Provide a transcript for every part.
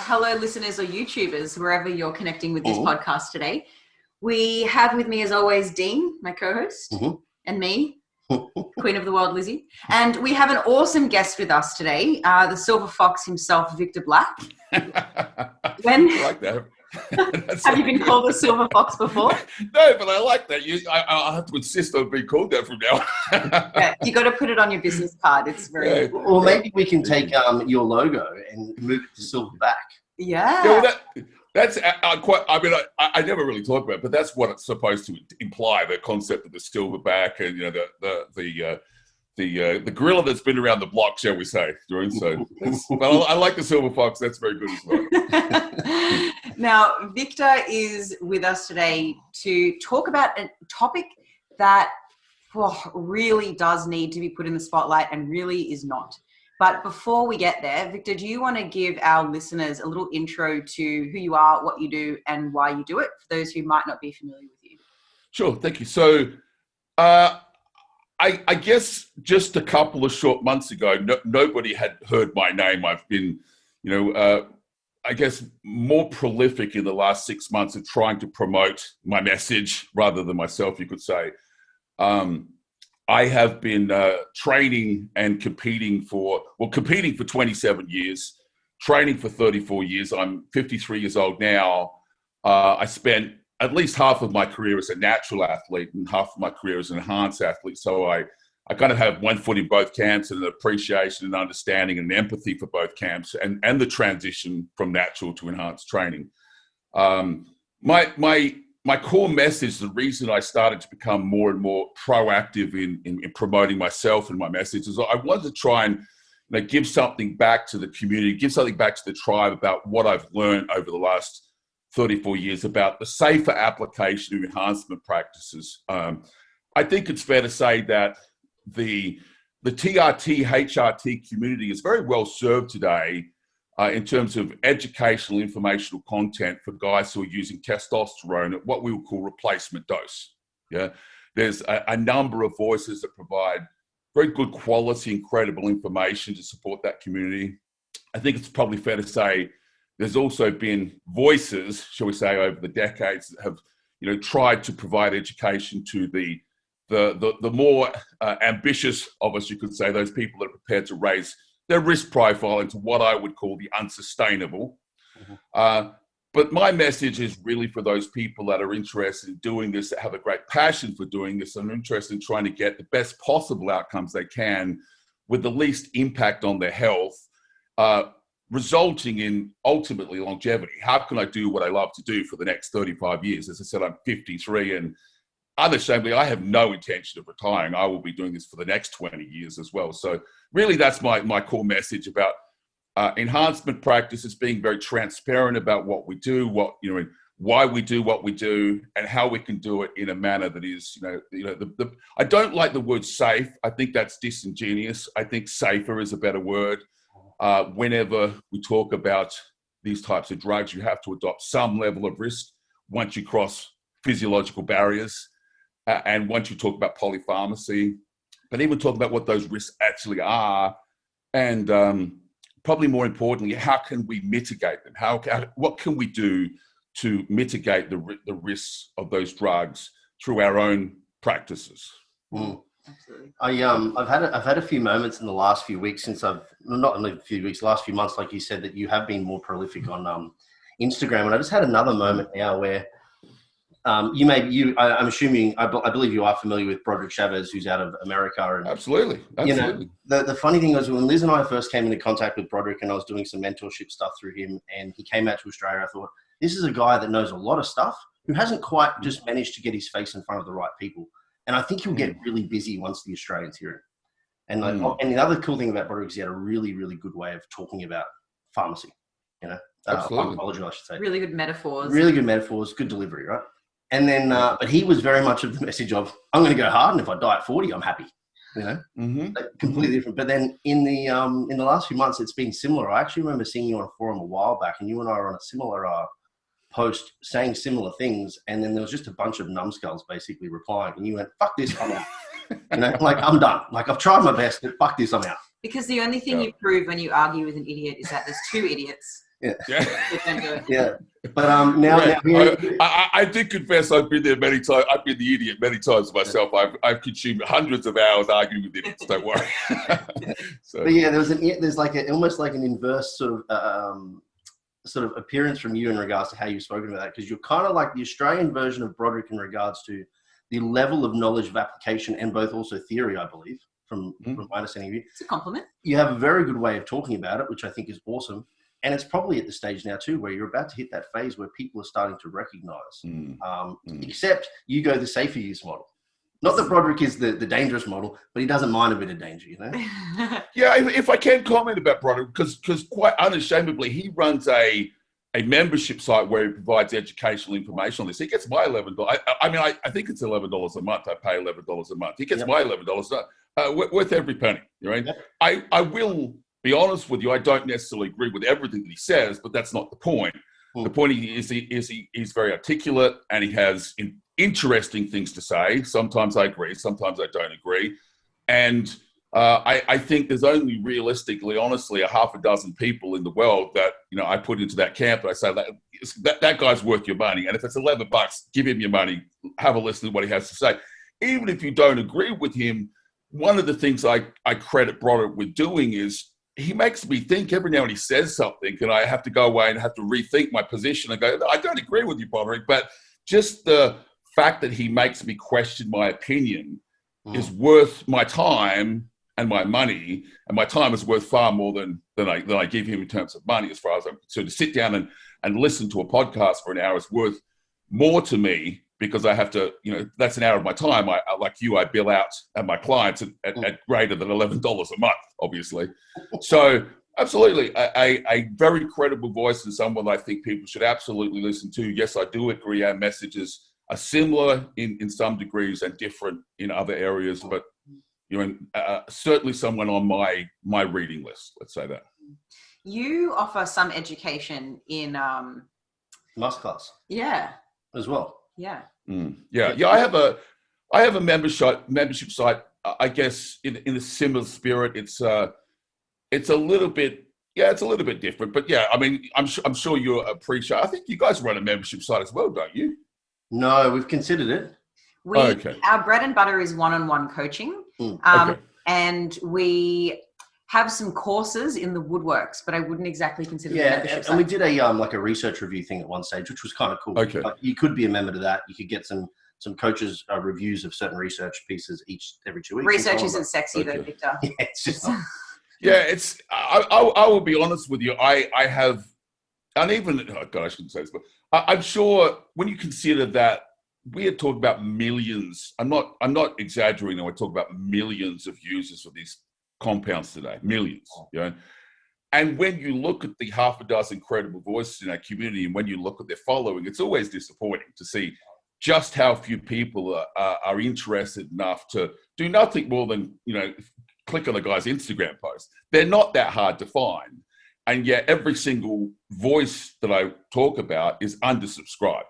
hello, listeners or YouTubers, wherever you're connecting with this podcast today. We have with me, as always, Dean, my co-host, and me, Queen of the World, Lizzie. And we have an awesome guest with us today, the Silver Fox himself, Victor Black. I like that. Have you been called a Silver Fox before? No, but I like that. I'll have to insist on being called that from now. Yeah, you got to put it on your business card. It's very. Yeah. Or maybe we can take your logo and move it to Silverback. Yeah. Well, that's quite. I mean, I never really talk about it, but that's what it's supposed to imply: the concept of the silverback, and the gorilla that's been around the block, shall we say? So, but I like the Silver Fox. That's very good as well. Now, Victor is with us today to talk about a topic that really does need to be put in the spotlight and really is not. But before we get there, Victor, do you want to give our listeners a little intro to who you are, what you do, and why you do it, for those who might not be familiar with you? Sure, thank you. So, I guess just a couple of short months ago, nobody had heard my name. I've been, I guess, more prolific in the last 6 months of trying to promote my message rather than myself, you could say. I have been training and competing for 27 years, training for 34 years. I'm 53 years old now. I spent at least half of my career as a natural athlete and half of my career as an enhanced athlete. So I kind of have one foot in both camps, and an appreciation and understanding and empathy for both camps and the transition from natural to enhanced training. My core message, the reason I started to become more and more proactive in promoting myself and my message, is I wanted to try and give something back to the community, give something back to the tribe about what I've learned over the last 34 years about the safer application of enhancement practices. I think it's fair to say that the TRT, HRT community is very well served today in terms of educational, informational content for guys who are using testosterone at what we would call replacement dose. Yeah, there's a number of voices that provide very good quality and credible information to support that community. I think it's probably fair to say there's also been voices, shall we say, over the decades that have, tried to provide education to the more ambitious of us, you could say, those people that are prepared to raise their risk profile into what I would call the unsustainable. But my message is really for those people that are interested in doing this, that have a great passion for doing this, and are interested in trying to get the best possible outcomes they can with the least impact on their health, resulting in ultimately longevity. How can I do what I love to do for the next 35 years? As I said, I'm 53, and unashamedly, I have no intention of retiring. I will be doing this for the next 20 years as well. So really, that's my core message about enhancement practices, being very transparent about what we do, why we do what we do, and how we can do it in a manner that is, I don't like the word safe. I think that's disingenuous. I think safer is a better word. Whenever we talk about these types of drugs, you have to adopt some level of risk once you cross physiological barriers. And once you talk about polypharmacy, but even talk about what those risks actually are, and probably more importantly, how can we mitigate them? What can we do to mitigate the risks of those drugs through our own practices? Absolutely. I've had a few moments in the last few weeks last few months, like you said, that you have been more prolific on Instagram, and I just had another moment now where. I'm assuming, I believe you are familiar with Broderick Chavez, who's out of America. And, Absolutely. The funny thing was when Liz and I first came into contact with Broderick, and I was doing some mentorship stuff through him, and he came out to Australia, I thought, this is a guy that knows a lot of stuff, who hasn't quite just managed to get his face in front of the right people. And I think he'll get really busy once the Australians hear him. And the other cool thing about Broderick is he had a really, really good way of talking about pharmacy, pharmacology, I should say. Really good metaphors. Really good metaphors, good delivery, right? And then, but he was very much of the message of, I'm going to go hard, and if I die at 40, I'm happy. Completely different. But then in the last few months, it's been similar. I actually remember seeing you on a forum a while back, and you and I were on a similar post saying similar things. And then there was just a bunch of numbskulls basically replying, and you went, fuck this, I'm out. Like, I'm done. Like, I've tried my best, but fuck this, I'm out. Because the only thing you prove when you argue with an idiot is that there's two idiots. Yeah. Yeah. Yeah. But now I did confess I've been there many times. I've been the idiot many times myself. I've consumed hundreds of hours arguing with idiots. Don't worry. So. But yeah, there's like almost like an inverse sort of appearance from you in regards to how you've spoken about that, because you're kind of like the Australian version of Broderick in regards to the level of knowledge of application and both also theory, I believe, from my understanding of you. It's a compliment. You have a very good way of talking about it, which I think is awesome. And it's probably at the stage now too, where you're about to hit that phase where people are starting to recognize, except you go the safer use model. Not that Broderick is the dangerous model, but he doesn't mind a bit of danger, you know? Yeah, if I can comment about Broderick, because quite unashamedly, he runs a membership site where he provides educational information on this. He gets my $11. I think it's $11 a month. I pay $11 a month. He gets my $11, worth every penny. You know? Yep. I will be honest with you. I don't necessarily agree with everything that he says, but that's not the point. The point is he's very articulate and he has interesting things to say. Sometimes I agree, sometimes I don't agree. And I think there's only realistically, honestly, a half a dozen people in the world that, I put into that camp and I say that guy's worth your money. And if it's $11, give him your money, have a listen to what he has to say. Even if you don't agree with him, one of the things I credit Broderick with doing is he makes me think. Every now and he says something and I have to go away and have to rethink my position and go, I don't agree with you, Broderick, but just the fact that he makes me question my opinion is worth my time and my money, and my time is worth far more than I give him in terms of money, as far as I'm concerned. To sit down and listen to a podcast for an hour is worth more to me, because I have to, that's an hour of my time. I like you, I bill out at my clients at greater than $11 a month, obviously. So absolutely, a very credible voice and someone I think people should absolutely listen to. Yes, I do agree our messages are similar in some degrees and different in other areas, but certainly someone on my reading list, let's say that. You offer some education in masterclass. Yeah. As well. Yeah. Yeah. I have a membership site. I guess in a similar spirit. It's a little bit different, but yeah. I mean, I'm sure you appreciate. I think you guys run a membership site as well, don't you? No, we've considered it. Our bread and butter is one-on-one coaching, and we have some courses in the woodworks, but I wouldn't exactly consider it a membership site. And we did a research review thing at one stage, which was kind of cool. Okay. Like, you could be a member to that. You could get some coaches' reviews of certain research pieces every 2 weeks. Research isn't sexy though, Victor. Yeah, it's just. I will be honest with you. I have, and even I shouldn't say this, but I'm sure when you consider that we had talked about millions. I'm not exaggerating. We're talking about millions of users of these compounds today, millions. And when you look at the half a dozen credible voices in our community, and when you look at their following, it's always disappointing to see just how few people are interested enough to do nothing more than click on the guy's Instagram post. They're not that hard to find, and yet every single voice that I talk about is undersubscribed.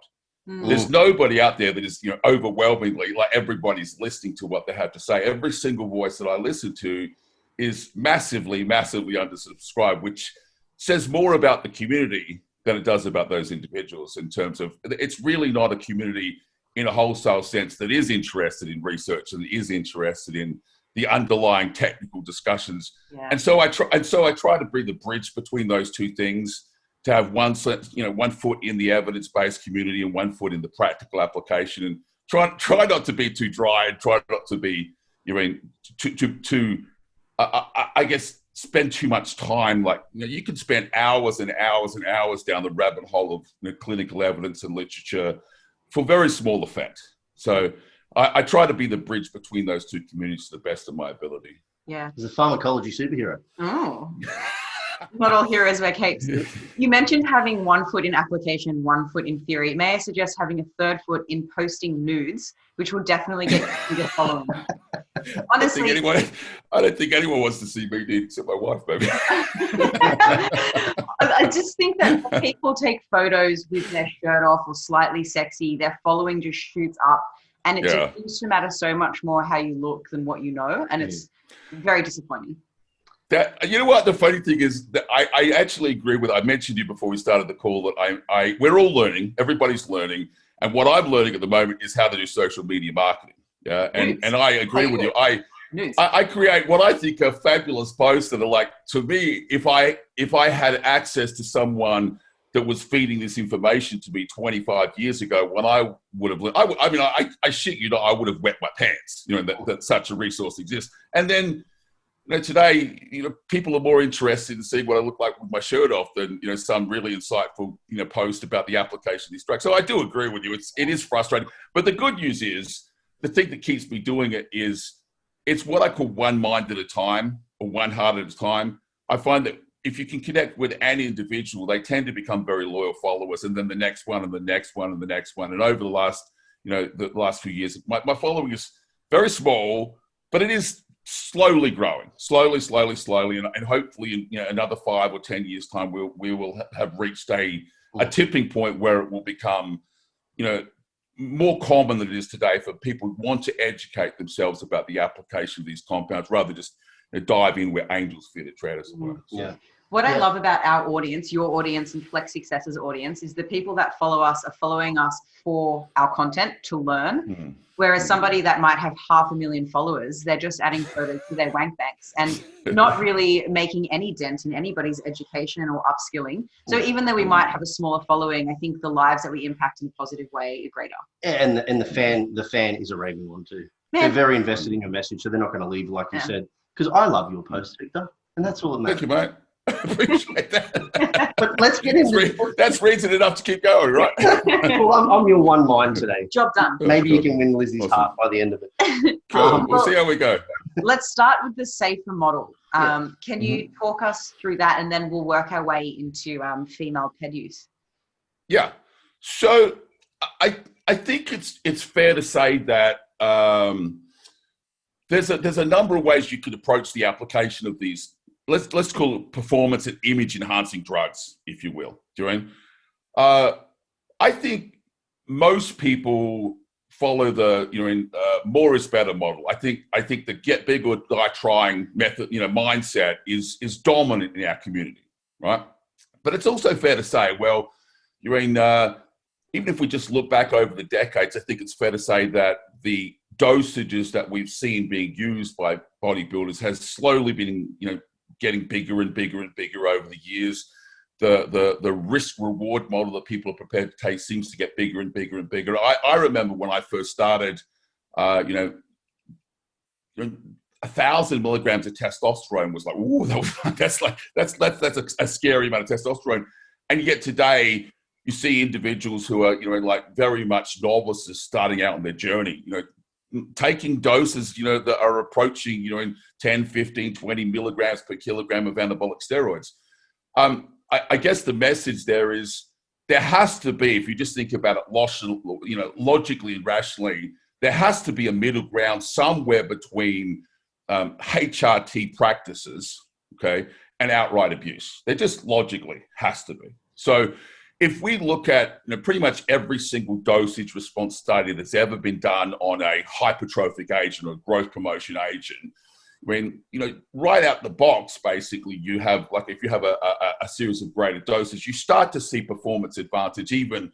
There's nobody out there that is, overwhelmingly, like, everybody's listening to what they have to say. Every single voice that I listen to is massively, massively undersubscribed, which says more about the community than it does about those individuals, in terms of, it's really not a community in a wholesale sense that is interested in research and is interested in the underlying technical discussions. Yeah. And so I try to be the bridge between those two things, to have one foot in the evidence-based community and one foot in the practical application, and try not to be too dry, and try not to be, I guess, spend too much time. Like, you can spend hours and hours and hours down the rabbit hole of clinical evidence and literature for very small effect. So I try to be the bridge between those two communities to the best of my ability. Yeah. He's a pharmacology superhero. Oh. Not all heroes wear capes. You mentioned having 1 foot in application, 1 foot in theory. May I suggest having a third foot in posting nudes, which will definitely get you the following. Honestly, I don't think anyone wants to see me nude except my wife, maybe. I just think that when people take photos with their shirt off or slightly sexy, their following just shoots up, and it just seems to matter so much more how you look than what you know, and it's very disappointing. That, you know what, the funny thing is that I actually agree with, I mentioned to you before we started the call that we're all learning, everybody's learning, and what I'm learning at the moment is how to do social media marketing. Yeah, and I agree with you. I create what I think are fabulous posts that are like, to me, if I had access to someone that was feeding this information to me 25 years ago, when I would have, I shit you not, I would have wet my pants, you know, that such a resource exists. And then, you know, today, you know, people are more interested in seeing what I look like with my shirt off than, you know, some really insightful, you know, post about the application of these drugs. So I do agree with you. It is frustrating. But the good news is, the thing that keeps me doing it is, it's what I call one mind at a time, or one heart at a time. I find that if you can connect with an individual, they tend to become very loyal followers, and then the next one, and the next one, and the next one. And over the last, you know, the last few years, my following is very small, but it is slowly growing, slowly, and hopefully in, you know, another 5 or 10 years time, we will have reached a tipping point where it will become, you know, more common than it is today for people who want to educate themselves about the application of these compounds, rather than just, you know, dive in where angels fear to tread, as it were. Yeah. What I love about our audience, your audience and Flex Success's audience, is the people that follow us are following us for our content to learn. Whereas somebody that might have 500,000 followers, they're just adding photos to their wank banks and not really making any dent in anybody's education or upskilling. So even though we might have a smaller following, I think the lives that we impact in a positive way are greater. And the fan is a raving one too. Yeah. They're very invested in your message, so they're not going to leave, like you said. Because I love your post, Victor, and that's all that matters. Thank you, mate. I appreciate that. But let's get into that's reason enough to keep going, right? Well, I'm your one mind today. Job done. Maybe you can win Lizzie's heart by the end of it. Cool. We'll see how we go. Let's start with the safer model. Can you talk us through that, and then we'll work our way into female ped use? Yeah. So I think it's fair to say that there's a number of ways you could approach the application of these. Let's call it performance and image enhancing drugs, if you will. I think most people follow the more is better model. I think the get big or die trying method, mindset is dominant in our community, right? But it's also fair to say, well, even if we just look back over the decades, I think it's fair to say that the dosages that we've seen being used by bodybuilders has slowly been, getting bigger and bigger and bigger over the years. The risk reward model that people are prepared to take seems to get bigger and bigger and bigger. I remember when I first started, 1,000 milligrams of testosterone was like, ooh, that's a scary amount of testosterone. And yet today you see individuals who are, like very much novices starting out on their journey, taking doses, that are approaching, in 10, 15, 20 milligrams per kilogram of anabolic steroids. I guess the message there is there has to be, if you just think about it logically and rationally, there has to be a middle ground somewhere between HRT practices, okay, and outright abuse. There just logically has to be. So if we look at pretty much every single dosage response study that's ever been done on a hypertrophic agent or a growth promotion agent, when, right out the box, basically, you have, like, if you have a series of graded doses, you start to see performance advantage even,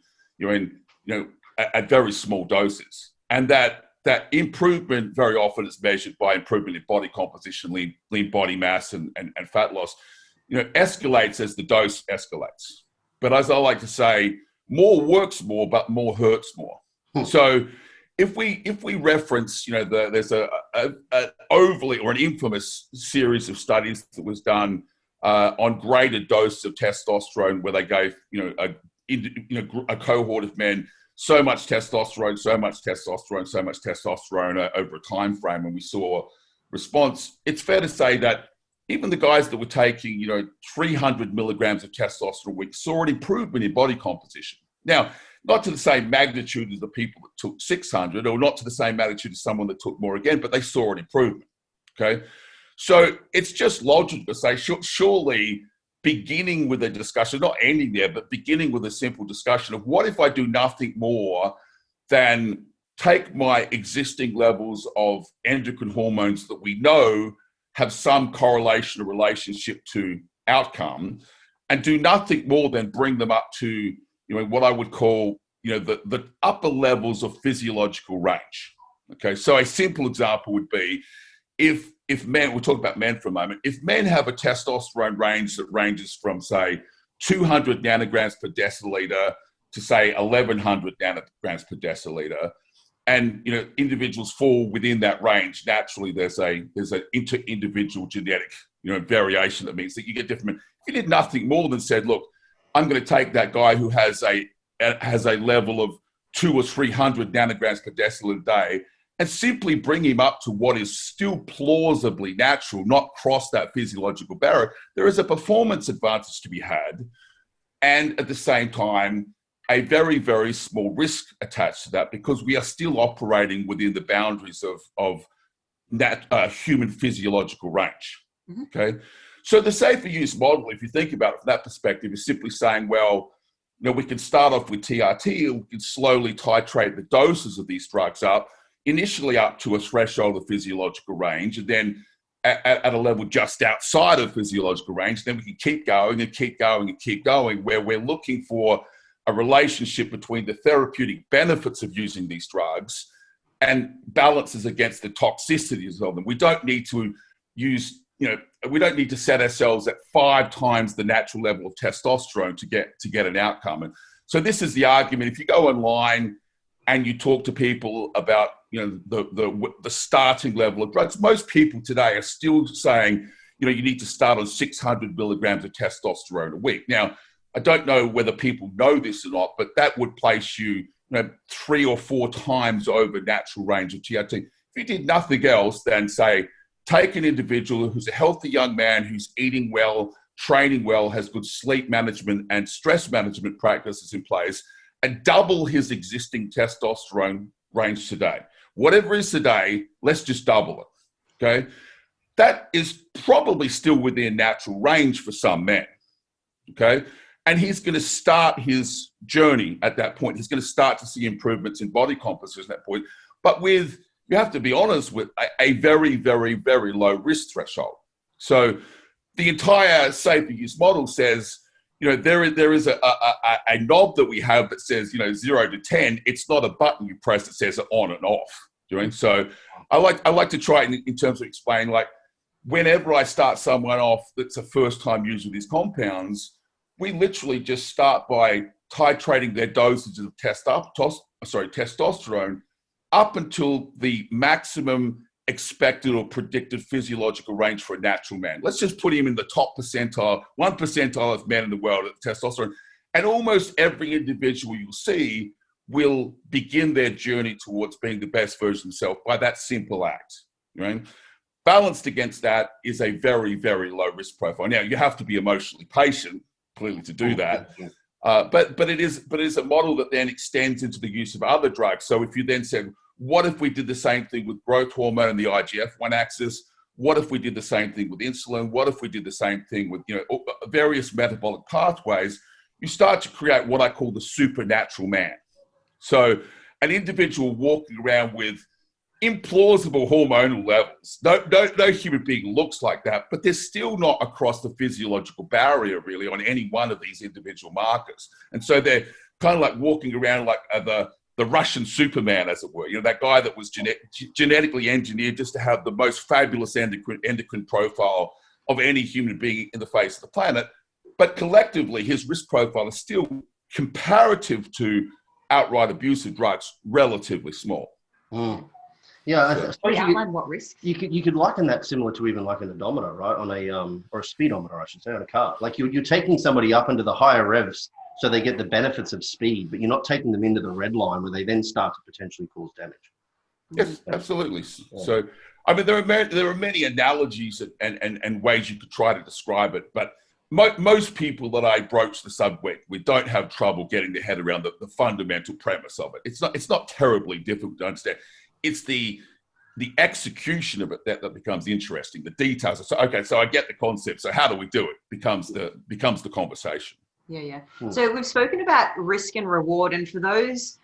at very small doses. And that improvement very often is measured by improvement in body composition, lean body mass and fat loss, escalates as the dose escalates. But as I like to say, more works more, but more hurts more. So if we reference, there's an overly or an infamous series of studies that was done on graded doses of testosterone, where they gave a cohort of men so much testosterone over a time frame, and we saw response. It's fair to say that even the guys that were taking, 300 milligrams of testosterone a week saw an improvement in body composition. Now, not to the same magnitude as the people that took 600, or not to the same magnitude as someone that took more again, but they saw an improvement, okay? So it's just logical to say, surely beginning with a discussion, not ending there, but beginning with a simple discussion of what if I do nothing more than take my existing levels of endocrine hormones that we know have some correlation or relationship to outcome, and do nothing more than bring them up to, what I would call, the upper levels of physiological range. Okay, so a simple example would be if men, we'll talk about men for a moment, if men have a testosterone range that ranges from, say, 200 nanograms per deciliter to, say, 1100 nanograms per deciliter, and individuals fall within that range, naturally there's an inter-individual genetic variation. That means that you get different. If you did nothing more than said, look, I'm going to take that guy who has a level of 200 or 300 nanograms per deciliter a day and simply bring him up to what is still plausibly natural, not cross that physiological barrier, there is a performance advantage to be had, and at the same time a very, very small risk attached to that, because we are still operating within the boundaries of that human physiological range. Mm-hmm. Okay, so the safer use model, if you think about it from that perspective, is simply saying, well, we can start off with TRT, and we can slowly titrate the doses of these drugs up, initially up to a threshold of physiological range, and then at a level just outside of physiological range, then we can keep going and keep going and keep going, where we're looking for a relationship between the therapeutic benefits of using these drugs and balances against the toxicities of them. We don't need to use, we don't need to set ourselves at 5 times the natural level of testosterone to get an outcome. And so this is the argument. If you go online and you talk to people about, the starting level of drugs, most people today are still saying, you need to start on 600 milligrams of testosterone a week. Now, I don't know whether people know this or not, but that would place you, 3 or 4 times over natural range of TRT. If you did nothing else than, say, take an individual who's a healthy young man who's eating well, training well, has good sleep management and stress management practices in place, and double his existing testosterone range today. Whatever is today, let's just double it, okay? That is probably still within natural range for some men, okay? And he's going to start his journey at that point. He's going to start to see improvements in body composition at that point, but with, you have to be honest, with a very, very, very low risk threshold. So the entire safer use model says, there is a knob that we have that says, 0 to 10. It's not a button you press that says on and off. So I like to try it in terms of explaining, like, whenever I start someone off that's a first time user of these compounds, we literally just start by titrating their dosage of testosterone up until the maximum expected or predicted physiological range for a natural man. Let's just put him in the top percentile, 1% of men in the world at testosterone. And almost every individual you'll see will begin their journey towards being the best version of themselves by that simple act. Balanced against that is a very, very low risk profile. Now, you have to be emotionally patient, clearly, to do that. But it is a model that then extends into the use of other drugs. So if you then said, what if we did the same thing with growth hormone and the IGF-1 axis? What if we did the same thing with insulin? What if we did the same thing with various metabolic pathways? You start to create what I call the supernatural man. So an individual walking around with implausible hormonal levels. No human being looks like that, but they're still not across the physiological barrier really on any one of these individual markers. And so they're kind of like walking around like the Russian Superman, as it were. That guy that was genetically engineered just to have the most fabulous endocrine profile of any human being in the face of the planet. But collectively, his risk profile is still, comparative to outright abuse of drugs, relatively small. Mm. Yeah, I suppose outline what risk you could liken that similar to even like an odometer, right? On a or a speedometer, I should say, on a car. Like you're taking somebody up into the higher revs so they get the benefits of speed, but you're not taking them into the red line where they then start to potentially cause damage. Yes, absolutely. Yeah. So, I mean, there are many analogies and ways you could try to describe it, but most people that I broach the subject with don't have trouble getting their head around the fundamental premise of it. It's not terribly difficult to understand. It's the execution of it that becomes interesting. The details. So I get the concept. So how do we do it? Becomes the conversation. Yeah. So we've spoken about risk and reward, and for those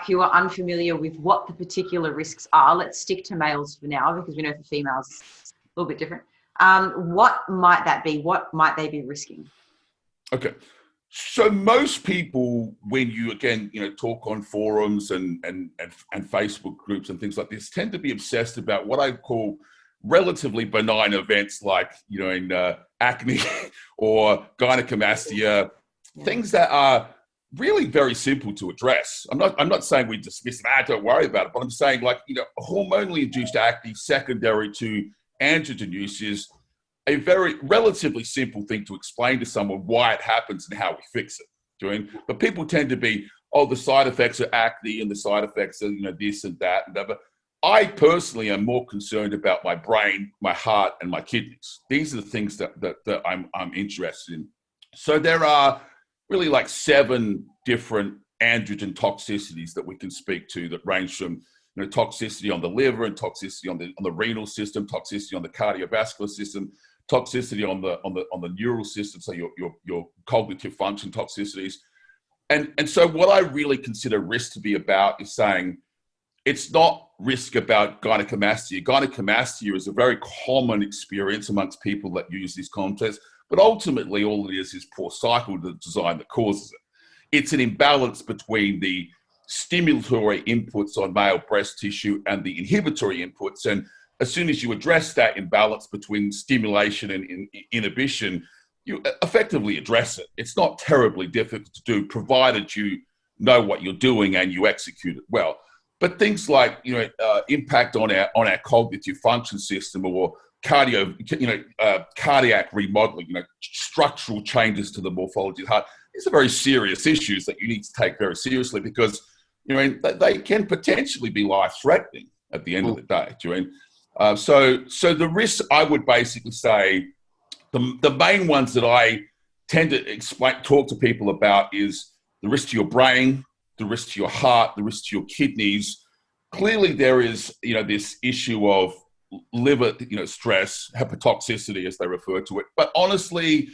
who are unfamiliar with what the particular risks are, let's stick to males for now, because we know for females little bit different. What might that be? What might they be risking? Okay. So most people, when you, again, talk on forums and Facebook groups and things like this, tend to be obsessed about what I call relatively benign events like, in acne or gynecomastia, things that are really very simple to address. I'm not saying we dismiss that, don't worry about it, but I'm saying, like, hormonally induced acne secondary to androgen use is a very relatively simple thing to explain to someone why it happens and how we fix it. But people tend to be, the side effects are acne and the side effects are, this and that and whatever. I personally am more concerned about my brain, my heart, and my kidneys. These are the things that I'm interested in. So there are really like 7 different androgen toxicities that we can speak to that range from toxicity on the liver and toxicity on the renal system, toxicity on the cardiovascular system, toxicity on the neural system, so your cognitive function toxicities. And so what I really consider risk to be about is saying it's not risk about gynecomastia. Gynecomastia is a very common experience amongst people that use these concepts, but ultimately all it is poor cycle design that causes it. It's an imbalance between the stimulatory inputs on male breast tissue and the inhibitory inputs. And as soon as you address that imbalance between stimulation and inhibition, you effectively address it. It's not terribly difficult to do, provided you know what you're doing and you execute it well. But things like impact on our cognitive function system or cardiac remodeling, structural changes to the morphology of the heart, these are very serious issues that you need to take very seriously, because they can potentially be life-threatening at the end of the day. So the risks, I would basically say, the main ones that I tend to talk to people about is the risk to your brain, the risk to your heart, the risk to your kidneys. Clearly, there is this issue of liver stress, hepatotoxicity as they refer to it. But honestly,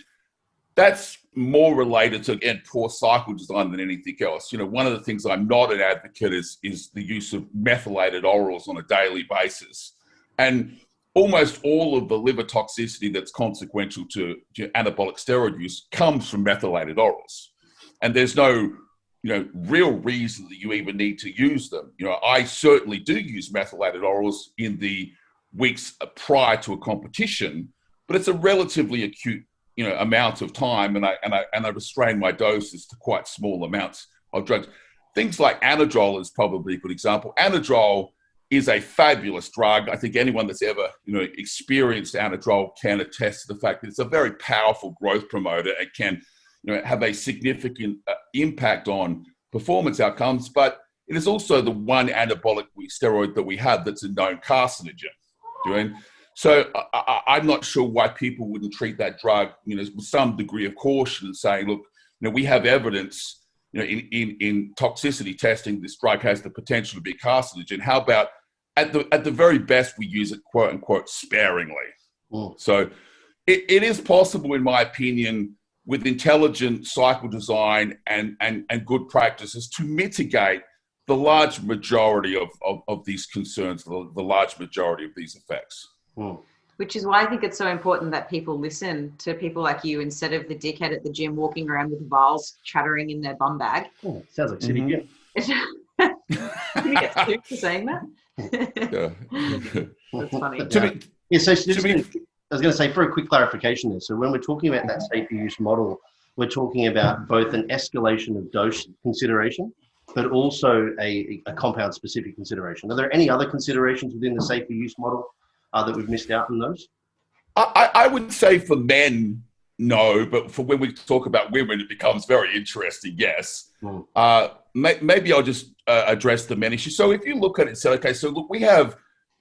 that's more related to, again, poor cycle design than anything else. One of the things I'm not an advocate is the use of methylated orals on a daily basis. And almost all of the liver toxicity that's consequential to anabolic steroid use comes from methylated orals. And there's no real reason that you even need to use them. I certainly do use methylated orals in the weeks prior to a competition, but it's a relatively acute amount of time, and I restrain my doses to quite small amounts of drugs. Things like Anadrol is probably a good example. Anadrol is a fabulous drug. I think anyone that's ever experienced Anadrol can attest to the fact that it's a very powerful growth promoter. It can have a significant impact on performance outcomes, but it is also the one anabolic steroid that we have that's a known carcinogen. So I'm not sure why people wouldn't treat that drug, with some degree of caution and saying, look, we have evidence, in toxicity testing, this drug has the potential to be a carcinogen. How about at the very best, we use it, quote unquote, sparingly. So it is possible, in my opinion, with intelligent cycle design and good practices to mitigate the large majority of these concerns, the large majority of these effects. Which is why I think it's so important that people listen to people like you instead of the dickhead at the gym walking around with vials chattering in their bum bag. Sounds like City Gym. Can you get sued for saying that? That's funny. I was going to say, for a quick clarification there, so when we're talking about that safer use model, we're talking about both an escalation of dose consideration, but also a compound-specific consideration. Are there any other considerations within the safer use model that we've missed out on those? I would say for men, no, but for when we talk about women, it becomes very interesting, yes. Maybe I'll just address the men issue. So if you look at it, so look, we have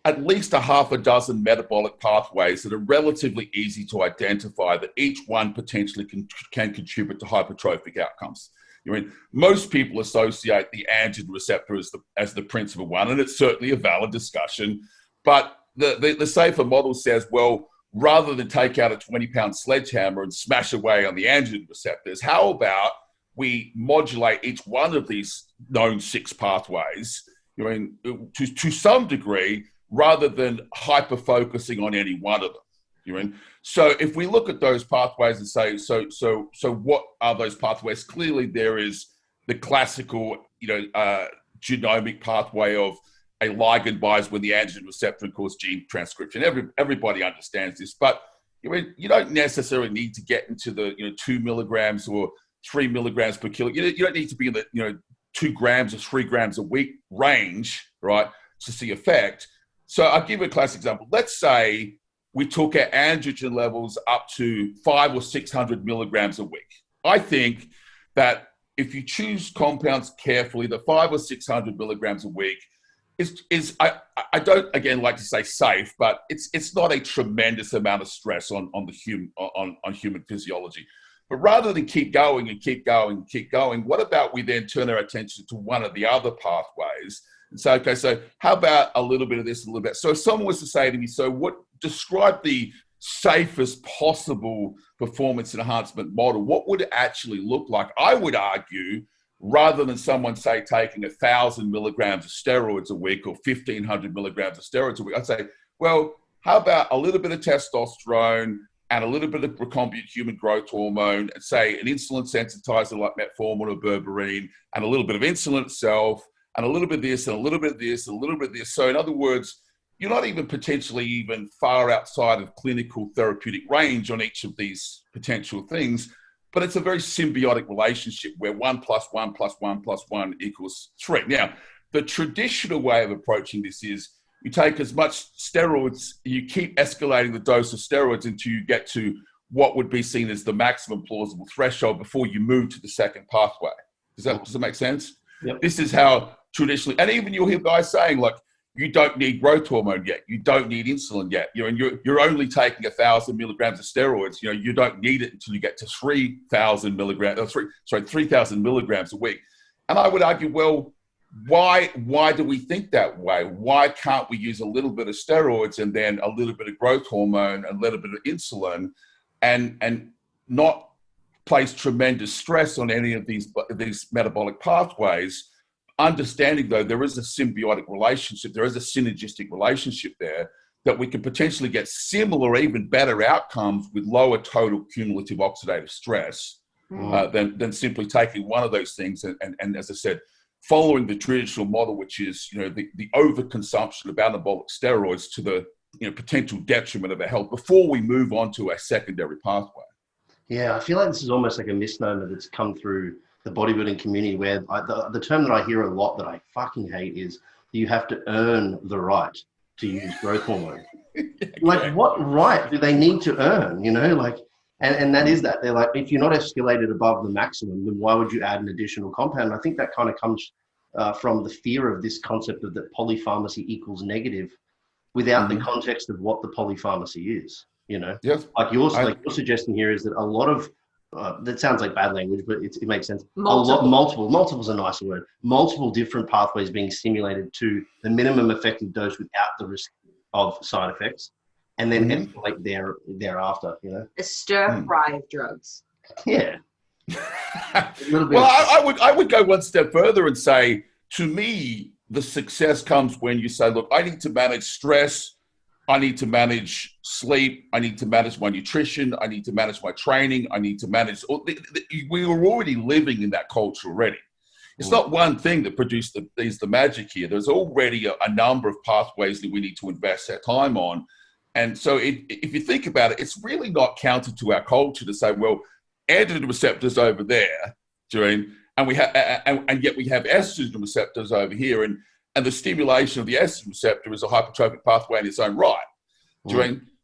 at least a half a dozen metabolic pathways that are relatively easy to identify, that each one potentially can contribute to hypertrophic outcomes. Most people associate the androgen receptor as the principal one, and it's certainly a valid discussion. But the safer model says, well, rather than take out a 20-pound sledgehammer and smash away on the androgen receptors, how about we modulate each one of these known 6 pathways, to some degree, rather than hyper-focusing on any one of them. You know? So if we look at those pathways and say, so what are those pathways? Clearly there is the classical, genomic pathway of a ligand binds with the androgen receptor and causes gene transcription. Everybody understands this, but you don't necessarily need to get into the 2 milligrams or 3 milligrams per kilo. You don't need to be in the 2 grams or 3 grams a week range, right, to see effect. So I'll give you a classic example. Let's say we took our androgen levels up to 500 or 600 milligrams a week. I think that if you choose compounds carefully, the 500 or 600 milligrams a week is I don't again like to say safe, but it's not a tremendous amount of stress on human physiology. But rather than keep going and keep going and keep going, what about we then turn our attention to one of the other pathways and say, okay, so how about a little bit of this, a little bit? So if someone was to say to me, so describe the safest possible performance enhancement model, what would it actually look like? I would argue, rather than someone, say, taking 1,000 milligrams of steroids a week or 1,500 milligrams of steroids a week, I'd say, well, how about a little bit of testosterone and a little bit of recombinant human growth hormone and, say, an insulin sensitizer like metformin or berberine and a little bit of insulin itself and a little bit of this and a little bit of this and a little bit of this. So in other words, you're not even potentially even far outside of clinical therapeutic range on each of these potential things. But it's a very symbiotic relationship where 1 + 1 + 1 + 1 = 3. Now, the traditional way of approaching this is you take as much steroids, you keep escalating the dose of steroids until you get to what would be seen as the maximum plausible threshold before you move to the second pathway. Does that make sense? Yep. This is how traditionally, and even you'll hear guys saying, like, you don't need growth hormone yet. You don't need insulin yet. You're only taking 1,000 milligrams of steroids. You don't need it until you get to 3,000 milligrams. 3,000 milligrams a week. And I would argue, well, why do we think that way? Why can't we use a little bit of steroids and then a little bit of growth hormone and a little bit of insulin, and not place tremendous stress on any of these metabolic pathways? Understanding, though, there is a symbiotic relationship, there is a synergistic relationship there that we can potentially get similar or even better outcomes with lower total cumulative oxidative stress than simply taking one of those things and as I said, following the traditional model, which is the overconsumption of anabolic steroids to the potential detriment of our health before we move on to a secondary pathway. Yeah, I feel like this is almost like a misnomer that's come through the bodybuilding community, where the term that I hear a lot that I fucking hate is you have to earn the right to use growth hormone. Like, what right do they need to earn? And that is that. They're like, if you're not escalated above the maximum, then why would you add an additional compound? And I think that kind of comes from the fear of this concept of that polypharmacy equals negative without the context of what the polypharmacy is, Yes. Like your suggestion here is that a lot of, that sounds like bad language, but it makes sense. Multiple is a nicer word. Multiple different pathways being stimulated to the minimum effective dose without the risk of side effects, and then escalate thereafter. A stir fry of drugs. Yeah. Well, I would go one step further and say, to me, the success comes when you say, look, I need to manage stress. I need to manage sleep. I need to manage my nutrition. I need to manage my training. I need to manage. We were already living in that culture already. It's not one thing that produced the magic here. There's already a number of pathways that we need to invest our time on. And so if you think about it, it's really not counter to our culture to say, well, androgen receptors over there, and yet we have estrogen receptors over here. And the stimulation of the estrogen receptor is a hypertrophic pathway in its own right.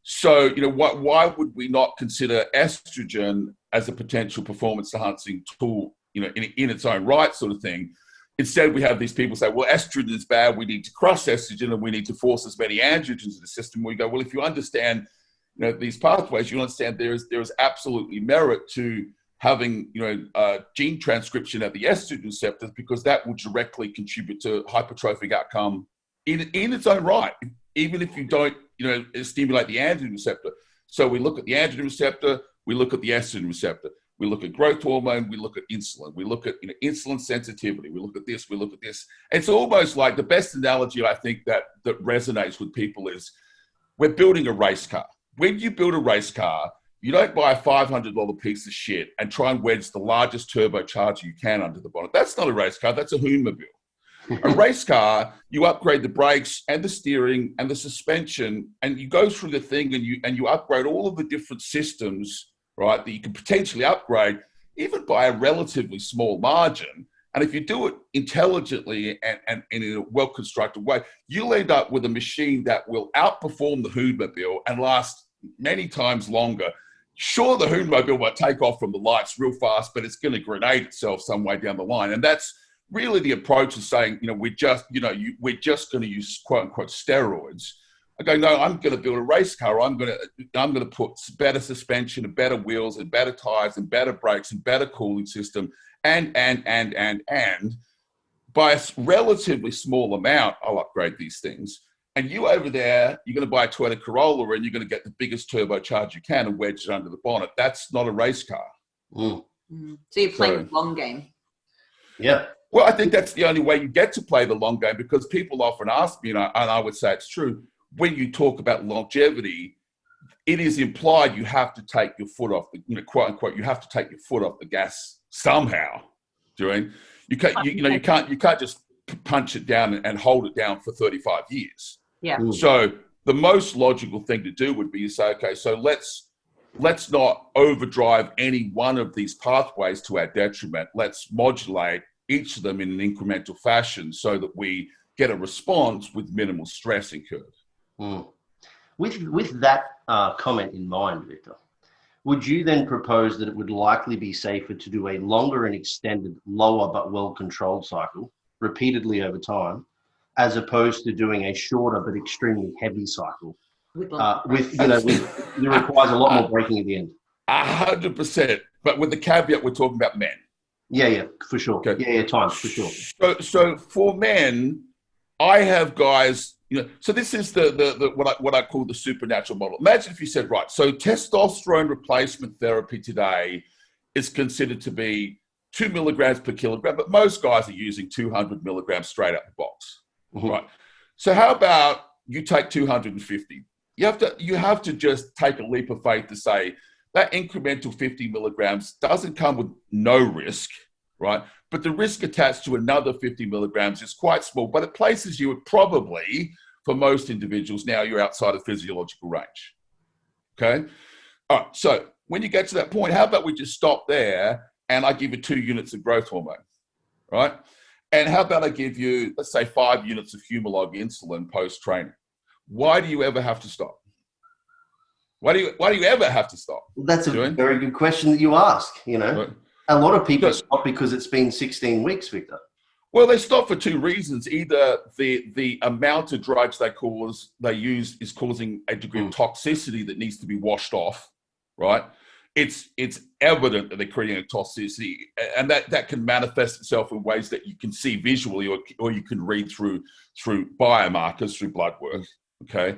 So, why would we not consider estrogen as a potential performance enhancing tool, in its own right, sort of thing? Instead, we have these people say, well, estrogen is bad. We need to crush estrogen and we need to force as many androgens in the system. We go, well, if you understand, these pathways, you understand there is absolutely merit to having, gene transcription at the estrogen receptors, because that will directly contribute to hypertrophic outcome in its own right, even if you don't, stimulate the androgen receptor. So we look at the androgen receptor, we look at the estrogen receptor. we look at growth hormone, we look at insulin, we look at insulin sensitivity, we look at this, we look at this. It's almost like the best analogy I think that resonates with people is we're building a race car. When you build a race car, you don't buy a $500 piece of shit and try and wedge the largest turbocharger you can under the bonnet. That's not a race car, that's a Hoonmobile. A race car, you upgrade the brakes and the steering and the suspension, and you go through the thing and you upgrade all of the different systems, right, that you can potentially upgrade, even by a relatively small margin. And if you do it intelligently and in a well-constructed way, you'll end up with a machine that will outperform the Hoonmobile and last many times longer. Sure, the Hoonmobile might take off from the lights real fast, but it's going to grenade itself some way down the line. And that's really the approach of saying, we're just going to use quote unquote steroids. I go, no, I'm going to build a race car. I'm going to put better suspension and better wheels and better tires and better brakes and better cooling system and by a relatively small amount, I'll upgrade these things. And you over there, you're going to buy a Toyota Corolla and you're going to get the biggest turbocharger you can and wedge it under the bonnet. That's not a race car. So you're playing the long game. Yeah. Well, I think that's the only way you get to play the long game, because people often ask me, and I would say it's true, when you talk about longevity, it is implied you have to take your foot off the, quote unquote, you have to take your foot off the gas somehow. You can't just punch it down and hold it down for 35 years. Yeah. So the most logical thing to do would be to say, okay, so let's not overdrive any one of these pathways to our detriment. Let's modulate each of them in an incremental fashion so that we get a response with minimal stress incurred. With that comment in mind, Victor, would you then propose that it would likely be safer to do a longer and extended, lower but well-controlled cycle repeatedly over time, as opposed to doing a shorter but extremely heavy cycle that requires a lot more braking at the end? 100%, but with the caveat we're talking about men. Yeah, for sure. Okay. Yeah, times for sure. So for men, I have guys. So this is the what I call the supernatural model. Imagine if you said, right, so testosterone replacement therapy today is considered to be 2 milligrams per kilogram, but most guys are using 200 milligrams straight out the box, right? So how about you take 250? You have to just take a leap of faith to say that incremental 50 milligrams doesn't come with no risk, right? But the risk attached to another 50 milligrams is quite small, but it places you at probably, for most individuals, now you're outside of physiological range, okay? All right, so when you get to that point, how about we just stop there and I give you 2 units of growth hormone, right? And how about I give you, let's say, 5 units of Humalog insulin post-training? Why do you ever have to stop? Why do you ever have to stop? That's a very good question that you ask, Right. A lot of people stop because it's been 16 weeks, Victor. Well, they stop for 2 reasons. Either the amount of drugs they use is causing a degree of toxicity that needs to be washed off, right? It's evident that they're creating a toxicity, and that can manifest itself in ways that you can see visually or you can read through biomarkers, through blood work, okay?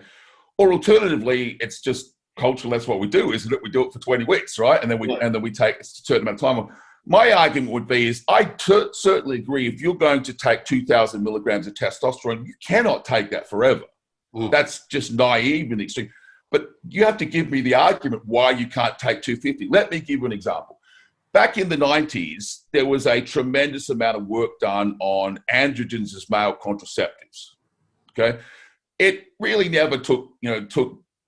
Or alternatively, it's just cultural. That's what we do, isn't it? We do it for 20 weeks, right? And then we take a certain amount of time. My argument would be I certainly agree, if you're going to take 2,000 milligrams of testosterone, you cannot take that forever. That's just naive in the extreme. But you have to give me the argument why you can't take 250. Let me give you an example. Back in the 90s, there was a tremendous amount of work done on androgens as male contraceptives, okay? It really never took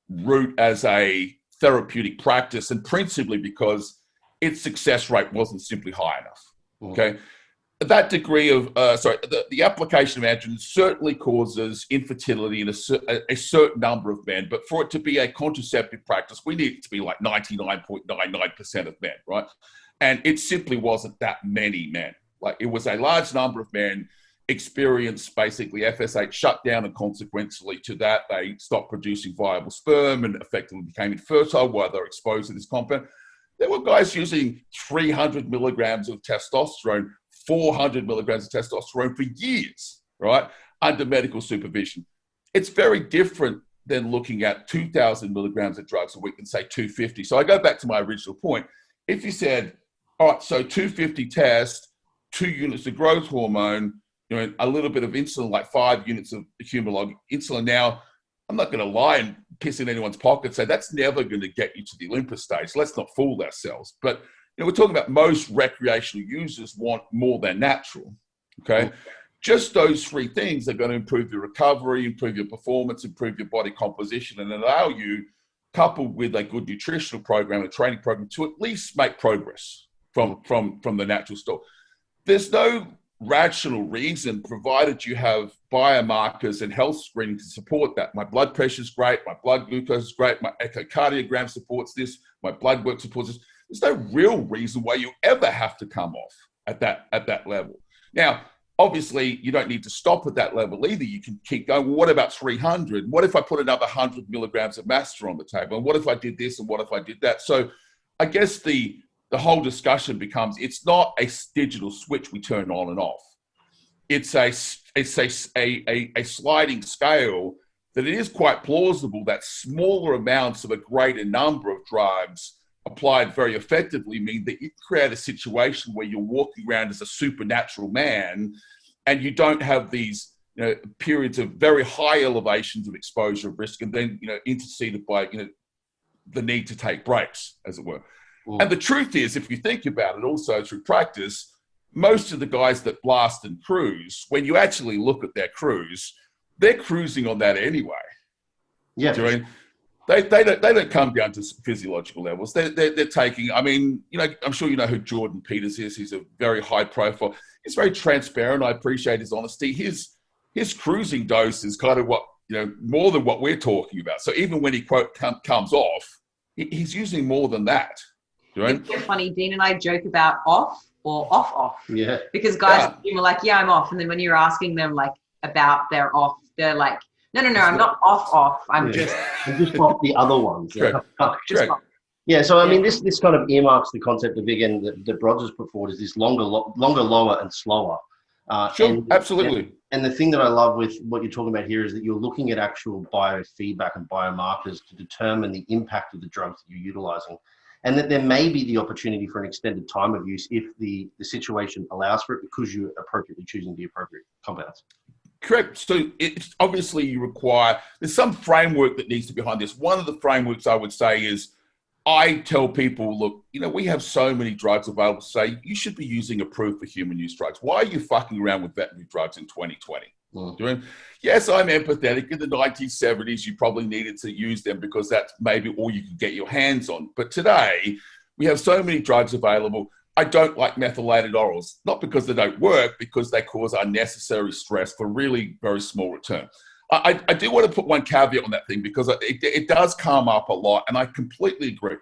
root as a therapeutic practice, and principally because its success rate wasn't simply high enough, okay? That degree of, the application of androgens certainly causes infertility in a certain number of men, but for it to be a contraceptive practice, we need it to be like 99.99% of men, right? And it simply wasn't that many men. Like, it was a large number of men experienced basically FSH shutdown, and consequently to that, they stopped producing viable sperm and effectively became infertile while they're exposed to this compound. There were guys using 300 milligrams of testosterone, 400 milligrams of testosterone for years, right, under medical supervision. It's very different than looking at 2,000 milligrams of drugs a week and say 250. So I go back to my original point. If you said all right, so 250 test, 2 units of growth hormone, a little bit of insulin, like 5 units of human insulin. Now, I'm not going to lie and piss in anyone's pocket, say that's never going to get you to the Olympus stage. Let's not fool ourselves. But we're talking about most recreational users want more than natural, okay? Just those 3 things are going to improve your recovery, improve your performance, improve your body composition, and allow you, coupled with a good nutritional program and training program, to at least make progress from the natural store. There's no rational reason, provided you have biomarkers and health screening to support that. My blood pressure is great, my blood glucose is great, my echocardiogram supports this, my blood work supports this. There's no real reason why you ever have to come off at that level. Now, obviously, you don't need to stop at that level either. You can keep going. Well, what about 300? What if I put another 100 milligrams of Master on the table? And what if I did this? And what if I did that? So I guess the whole discussion becomes, it's not a digital switch we turn on and off. It's a sliding scale that it is quite plausible that smaller amounts of a greater number of drugs applied very effectively mean that you create a situation where you're walking around as a supernatural man and you don't have these periods of very high elevations of exposure risk and then interceded by the need to take breaks, as it were. And the truth is, if you think about it also through practice, most of the guys that blast and cruise, when you actually look at their cruise, they're cruising on that anyway. Yeah. Do you know what I mean? They don't come down to physiological levels. They're taking, I'm sure you know who Jordan Peters is. He's a very high profile. He's very transparent. I appreciate his honesty. His cruising dose is kind of what, more than what we're talking about. So even when he, quote, comes off, he's using more than that. Right? It's so funny. Dean and I joke about off or off. Yeah. Because guys are like, yeah, I'm off. And then when you're asking them like about their off, they're like, no, I'm not off. I'm just off the other ones. Correct. Yeah. So, I mean, this kind of earmarks the concept of, again, that Rogers put forward is this longer, lower, and slower. Sure, absolutely. And the thing that I love with what you're talking about here is that you're looking at actual biofeedback and biomarkers to determine the impact of the drugs that you're utilizing. And that there may be the opportunity for an extended time of use if the situation allows for it, because you're appropriately choosing the appropriate compounds. Correct. So it's obviously there's some framework that needs to be behind this. One of the frameworks I would say is, I tell people, look, we have so many drugs available to say you should be using approved for human use drugs. Why are you fucking around with veterinary drugs in 2020? Yes, I'm empathetic. In the 1970s, you probably needed to use them because that's maybe all you could get your hands on. But today, we have so many drugs available. I don't like methylated orals, not because they don't work, because they cause unnecessary stress for really very small return. I do want to put one caveat on that thing, because it does come up a lot, and I completely agree.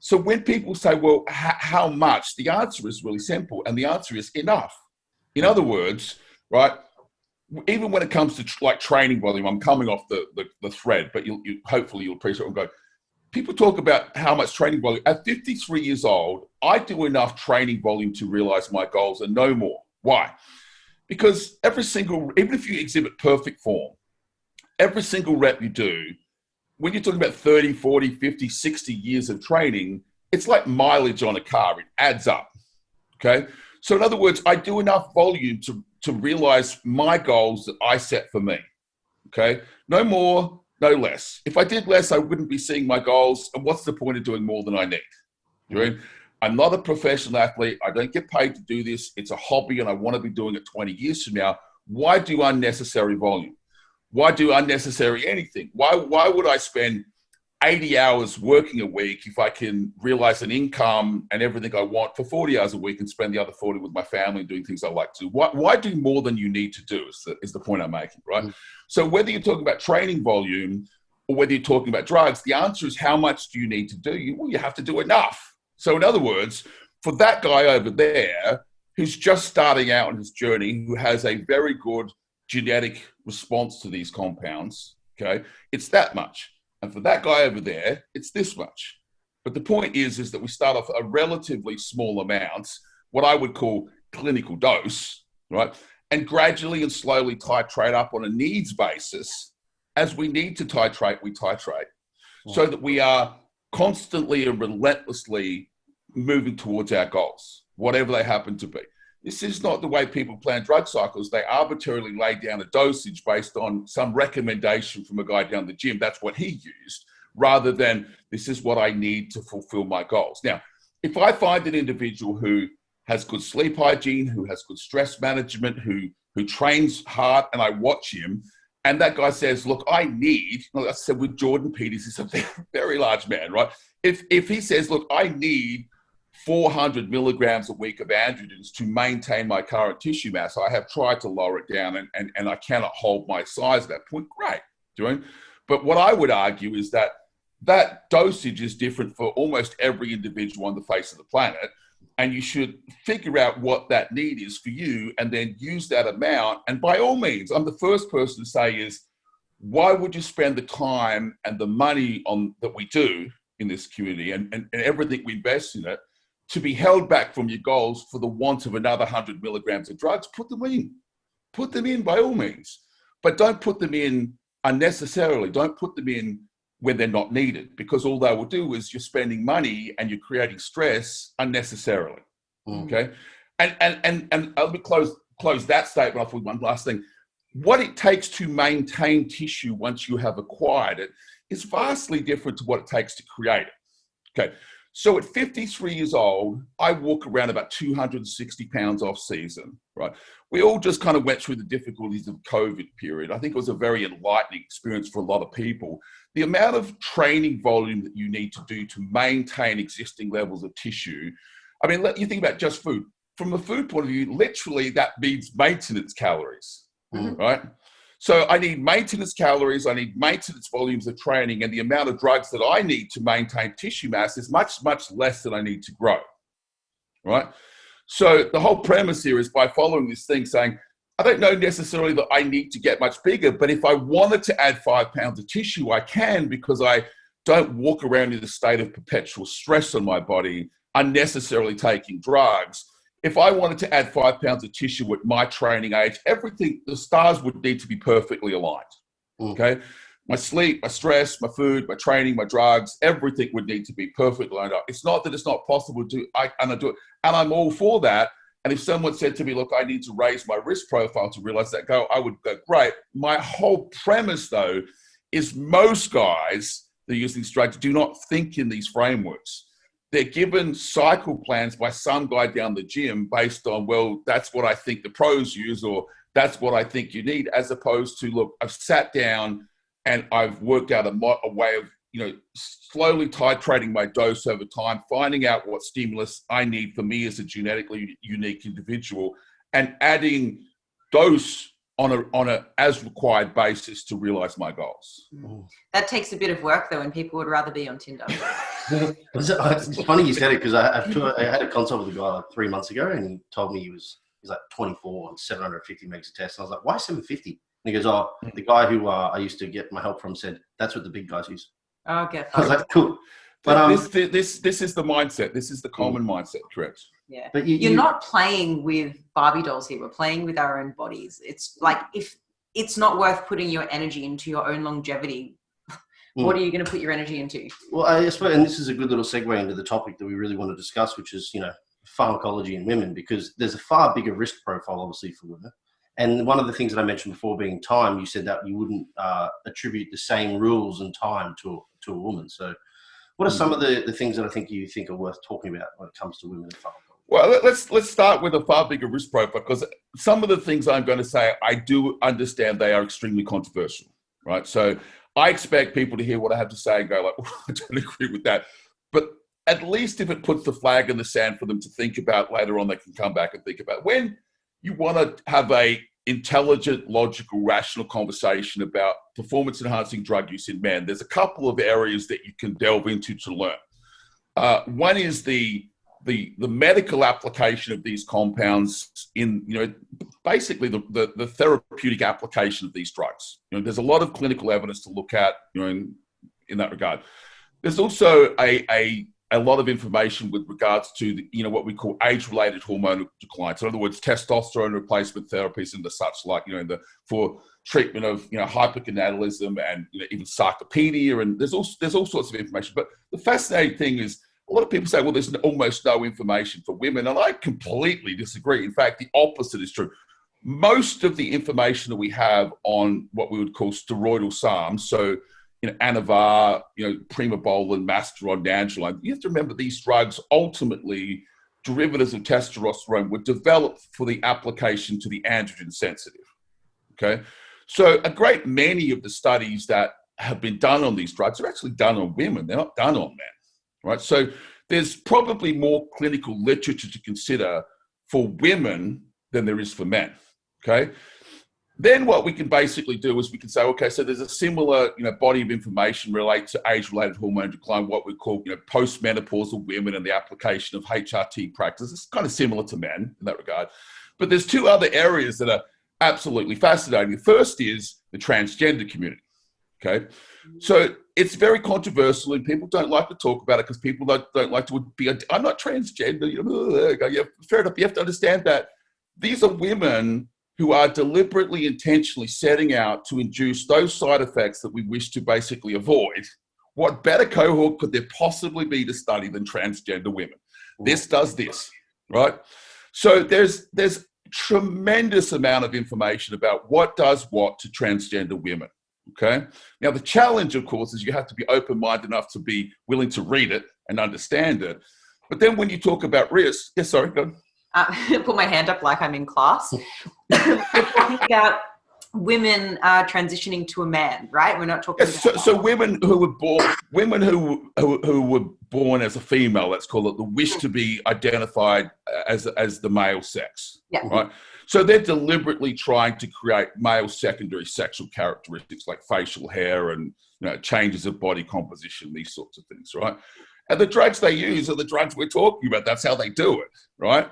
So when people say, well, how much? The answer is really simple, and the answer is enough. In other words, right, even when it comes to like training volume, I'm coming off the thread, but hopefully you'll appreciate what I'm going. People talk about how much training volume. At 53 years old, I do enough training volume to realize my goals and no more. Why? Because even if you exhibit perfect form, every single rep you do, when you're talking about 30, 40, 50, 60 years of training, it's like mileage on a car. It adds up, okay? So in other words, I do enough volume to realize my goals that I set for me, okay? No more, no less. If I did less, I wouldn't be seeing my goals, and what's the point of doing more than I need? Right? I'm not a professional athlete. I don't get paid to do this. It's a hobby, and I want to be doing it 20 years from now. Why do unnecessary volume? Why do unnecessary anything? Why would I spend 80 hours working a week if I can realize an income and everything I want for 40 hours a week and spend the other 40 with my family doing things I like to do? Why do more than you need to do is the point I'm making, right? Mm-hmm. So whether you're talking about training volume or whether you're talking about drugs, the answer is how much do you need to do? You have to do enough. So in other words, for that guy over there who's just starting out on his journey, who has a very good genetic response to these compounds, okay, it's that much. And for that guy over there, it's this much. But the point is that we start off a relatively small amount, what I would call clinical dose, right? And gradually and slowly titrate up on a needs basis. As we need to titrate, we titrate. So that we are constantly and relentlessly moving towards our goals, whatever they happen to be. This is not the way people plan drug cycles. They arbitrarily lay down a dosage based on some recommendation from a guy down the gym. That's what he used, rather than this is what I need to fulfill my goals. Now, if I find an individual who has good sleep hygiene, who has good stress management, who trains hard, and I watch him, and that guy says, look, I need, like I said with Jordan Peters, he's a very large man, right? If he says, look, I need 400 milligrams a week of androgens to maintain my current tissue mass, I have tried to lower it down and I cannot hold my size at that point, great. Doing. But what I would argue is that that dosage is different for almost every individual on the face of the planet. And you should figure out what that need is for you and then use that amount. And by all means, I'm the first person to say is, why would you spend the time and the money on that we do in this community and everything we invest in it to be held back from your goals for the want of another 100 milligrams of drugs? Put them in by all means, but don't put them in unnecessarily. Don't put them in when they're not needed, because all they will do is you're spending money and you're creating stress unnecessarily. Okay. And let me close that statement off with one last thing. What it takes to maintain tissue once you have acquired it is vastly different to what it takes to create it. Okay. So at 53 years old, I walk around about 260 pounds off season, right? We all just kind of went through the difficulties of COVID period. I think it was a very enlightening experience for a lot of people. The amount of training volume that you need to do to maintain existing levels of tissue. I mean, you think about just food. From a food point of view, literally that means maintenance calories, right? So I need maintenance calories, I need maintenance volumes of training, and the amount of drugs that I need to maintain tissue mass is much, much less than I need to grow, right? So the whole premise here is by following this thing saying, I don't know necessarily that I need to get much bigger, but if I wanted to add 5 pounds of tissue, I can, because I don't walk around in a state of perpetual stress on my body, unnecessarily taking drugs. If I wanted to add 5 pounds of tissue at my training age, everything, the stars would need to be perfectly aligned. Okay. My sleep, my stress, my food, my training, my drugs, everything would need to be perfectly lined up. It's not that it's not possible to do, I do it. And I'm all for that. And if someone said to me, look, I need to raise my risk profile to realize that goal, I would go, great. My whole premise though, is most guys that are using these drugs do not think in these frameworks. They're given cycle plans by some guy down the gym based on, well, that's what I think the pros use, or that's what I think you need, as opposed to, look, I've sat down and I've worked out a way of, slowly titrating my dose over time, finding out what stimulus I need for me as a genetically unique individual, and adding dose on a as required basis to realize my goals. That takes a bit of work though, and people would rather be on Tinder. It's funny you said it, because I had a consult with a guy like 3 months ago, and he told me he's like 24 and 750 megs a test. And I was like, why 750? And he goes, oh, the guy who I used to get my help from said that's what the big guys use. Okay. I was like, cool. But this is the mindset. This is the common mindset, correct? Yeah. But you're not playing with Barbie dolls here. We're playing with our own bodies. It's like, if it's not worth putting your energy into your own longevity, what are you going to put your energy into? Well, I suppose, and this is a good little segue into the topic that we really want to discuss, which is, pharmacology in women, because there's a far bigger risk profile, obviously, for women. And one of the things that I mentioned before being time, you said that you wouldn't attribute the same rules and time to a woman. So what are some of the things that I think you think are worth talking about when it comes to women in pharmacology? Well, let's start with a far bigger risk profile, because some of the things I'm going to say, I do understand they are extremely controversial, right? So I expect people to hear what I have to say and go like, oh, I don't agree with that. But at least if it puts the flag in the sand for them to think about later on, they can come back and think about. When you want to have a intelligent, logical, rational conversation about performance-enhancing drug use in men, there's a couple of areas that you can delve into to learn. One is the medical application of these compounds in, basically the therapeutic application of these drugs. There's a lot of clinical evidence to look at, in that regard. There's also a lot of information with regards to what we call age-related hormonal decline. So in other words, testosterone replacement therapies and the such like, for treatment of hypergonadism and even sarcopenia, and there's all sorts of information. But the fascinating thing is, a lot of people say, well, there's almost no information for women. And I completely disagree. In fact, the opposite is true. Most of the information that we have on what we would call steroidal SARMs, so Anavar, Primobolan, Masteron, Nandrolone, you have to remember these drugs ultimately, derivatives of testosterone, were developed for the application to the androgen sensitive. Okay, so a great many of the studies that have been done on these drugs are actually done on women. They're not done on men, right? So there's probably more clinical literature to consider for women than there is for men. Okay. Then what we can basically do is we can say, okay, so there's a similar, body of information related to age-related hormone decline, what we call, postmenopausal women and the application of HRT practice. It's kind of similar to men in that regard. But there's two other areas that are absolutely fascinating. The first is the transgender community. Okay. So it's very controversial and people don't like to talk about it because people don't like to be, I'm not transgender. Yeah, fair enough. You have to understand that these are women who are deliberately, intentionally setting out to induce those side effects that we wish to basically avoid. What better cohort could there possibly be to study than transgender women? This does this, right? So there's tremendous amount of information about what does what to transgender women, okay? Now, the challenge, of course, is you have to be open-minded enough to be willing to read it and understand it. But then when you talk about risk, sorry, go on. Put my hand up like I'm in class. We're talking about women transitioning to a man, right? We're not talking about so women who were born as a female, let's call it, the wish to be identified as the male sex, right? So they're deliberately trying to create male secondary sexual characteristics like facial hair and changes of body composition, these sorts of things, right? And the drugs they use are the drugs we're talking about. That's how they do it, right?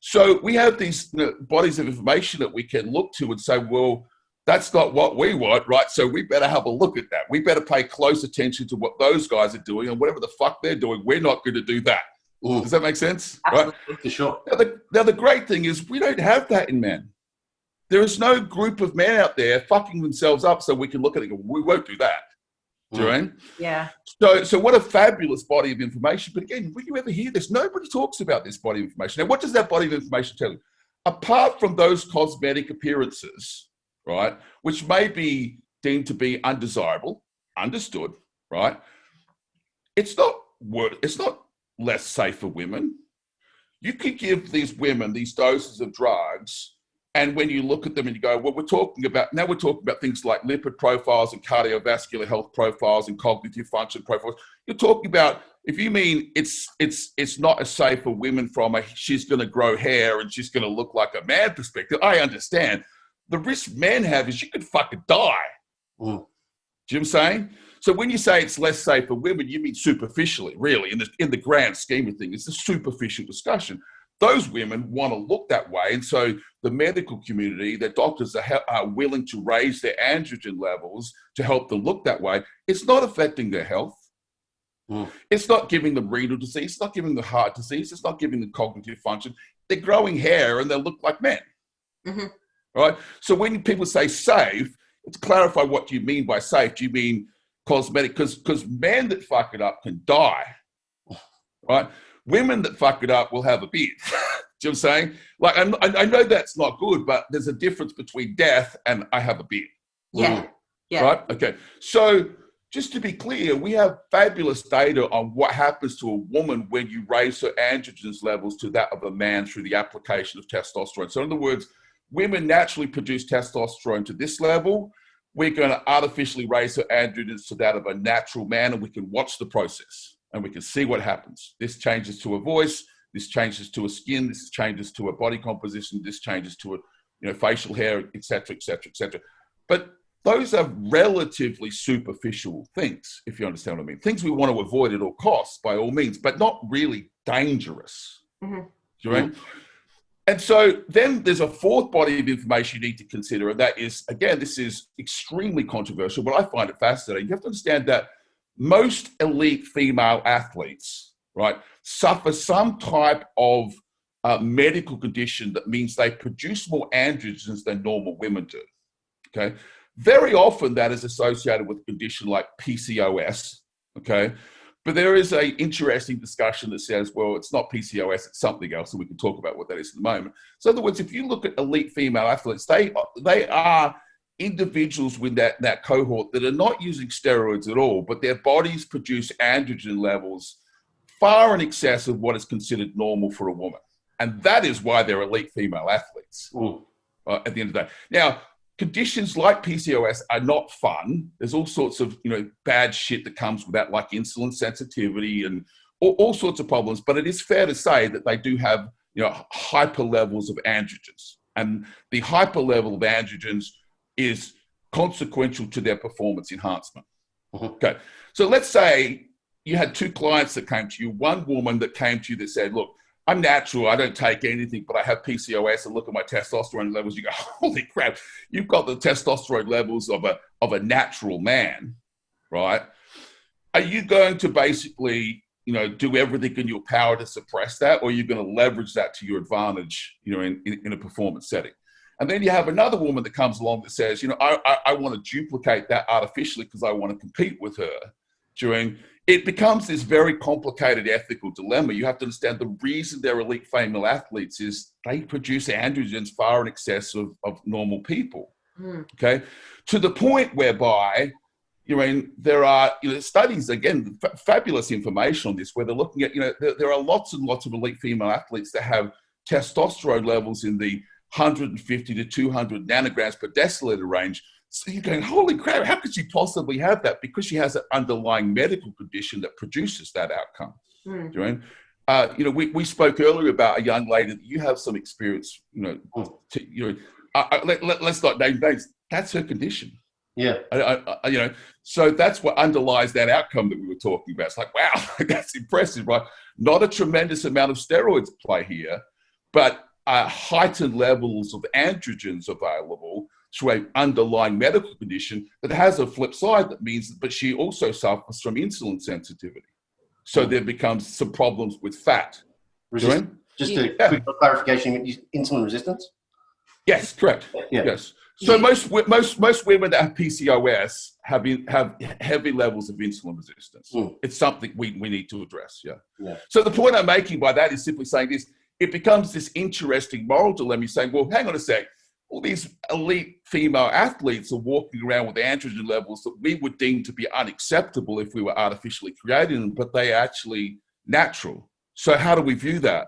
So we have these bodies of information that we can look to and say, well, that's not what we want, right? So we better have a look at that. We better pay close attention to what those guys are doing, and whatever the fuck they're doing, we're not going to do that. Does that make sense? Absolutely. Right? For sure. Now, the great thing is we don't have that in men. There is no group of men out there fucking themselves up so we can look at it and go, we won't do that. Do you know what I mean? Yeah. So what a fabulous body of information. But again, when you ever hear this, nobody talks about this body of information. Now, what does that body of information tell you? Apart from those cosmetic appearances, right, which may be deemed to be undesirable, understood, right? It's not less safe for women. You could give these women these doses of drugs, and when you look at them and you go, well, we're talking about things like lipid profiles and cardiovascular health profiles and cognitive function profiles. You're talking about, if you mean it's not as safe for women from she's going to grow hair and she's going to look like a man perspective, I understand. The risk men have is you could fucking die. Do you know what I'm saying? So when you say it's less safe for women, you mean superficially, really, in the grand scheme of things. It's a superficial discussion. Those women want to look that way. And so the medical community, their doctors are willing to raise their androgen levels to help them look that way. It's not affecting their health. It's not giving them renal disease. It's not giving them heart disease. It's not giving them cognitive function. They're growing hair and they look like men. Right? So when people say safe, let's clarify what you mean by safe. Do you mean cosmetic? Because men that fuck it up can die. Right? Women that fuck it up will have a beard. Do you know what I'm saying? Like, I know that's not good, but there's a difference between death and I have a beard. Yeah. Right? Okay. So just to be clear, we have fabulous data on what happens to a woman when you raise her androgens levels to that of a man through the application of testosterone. So in other words, women naturally produce testosterone to this level. We're going to artificially raise her androgens to that of a natural man, and we can watch the process. And we can see what happens. This changes to a voice. This changes to a skin. This changes to a body composition. This changes to a facial hair, et cetera, et cetera, et cetera. But those are relatively superficial things, if you understand what I mean. Things we want to avoid at all costs, by all means, but not really dangerous. Do you know? And so then there's a fourth body of information you need to consider, and that is, again, this is extremely controversial, but I find it fascinating. You have to understand that most elite female athletes, right, suffer some type of medical condition that means they produce more androgens than normal women do, okay? Very often that is associated with a condition like PCOS, okay? But there is a interesting discussion that says, well, it's not PCOS, it's something else, and we can talk about what that is in a moment. So in other words, if you look at elite female athletes, they are individuals with that cohort that are not using steroids at all, but their bodies produce androgen levels far in excess of what is considered normal for a woman. And that is why they're elite female athletes at the end of the day. Now, conditions like PCOS are not fun. There's all sorts of, bad shit that comes with that, like insulin sensitivity and all sorts of problems. But it is fair to say that they do have, hyper levels of androgens. And the hyper level of androgens is consequential to their performance enhancement. Okay. So let's say you had two clients that came to you, one woman that came to you that said, look, I'm natural, I don't take anything, but I have PCOS, and look at my testosterone levels. You go, holy crap, you've got the testosterone levels of a natural man, right? Are you going to basically, do everything in your power to suppress that, or are you going to leverage that to your advantage, in a performance setting? And then you have another woman that comes along that says, I want to duplicate that artificially because I want to compete with her. It becomes this very complicated ethical dilemma. You have to understand the reason they're elite female athletes is they produce androgens far in excess of normal people. Okay, to the point whereby, there are studies, again, fabulous information on this, where they're looking at, there are lots and lots of elite female athletes that have testosterone levels in the 150 to 200 nanograms per deciliter range. So you're going, holy crap, how could she possibly have that? Because she has an underlying medical condition that produces that outcome. We spoke earlier about a young lady that you have some experience, let's not name names. That's her condition. Yeah. So that's what underlies that outcome that we were talking about. It's like, wow, that's impressive, right? Not a tremendous amount of steroids at play here, but heightened levels of androgens available to an underlying medical condition that has a flip side that means, but she also suffers from insulin sensitivity. So there becomes some problems with fat. Just a quick clarification, insulin resistance? Yes, correct. Yeah. Yes. So most women that have PCOS have heavy levels of insulin resistance. It's something we need to address. Yeah. So the point I'm making by that is simply saying this, it becomes this interesting moral dilemma. You're saying, well, hang on a sec. All these elite female athletes are walking around with androgen levels that we would deem to be unacceptable if we were artificially creating them, but they are actually natural. So how do we view that?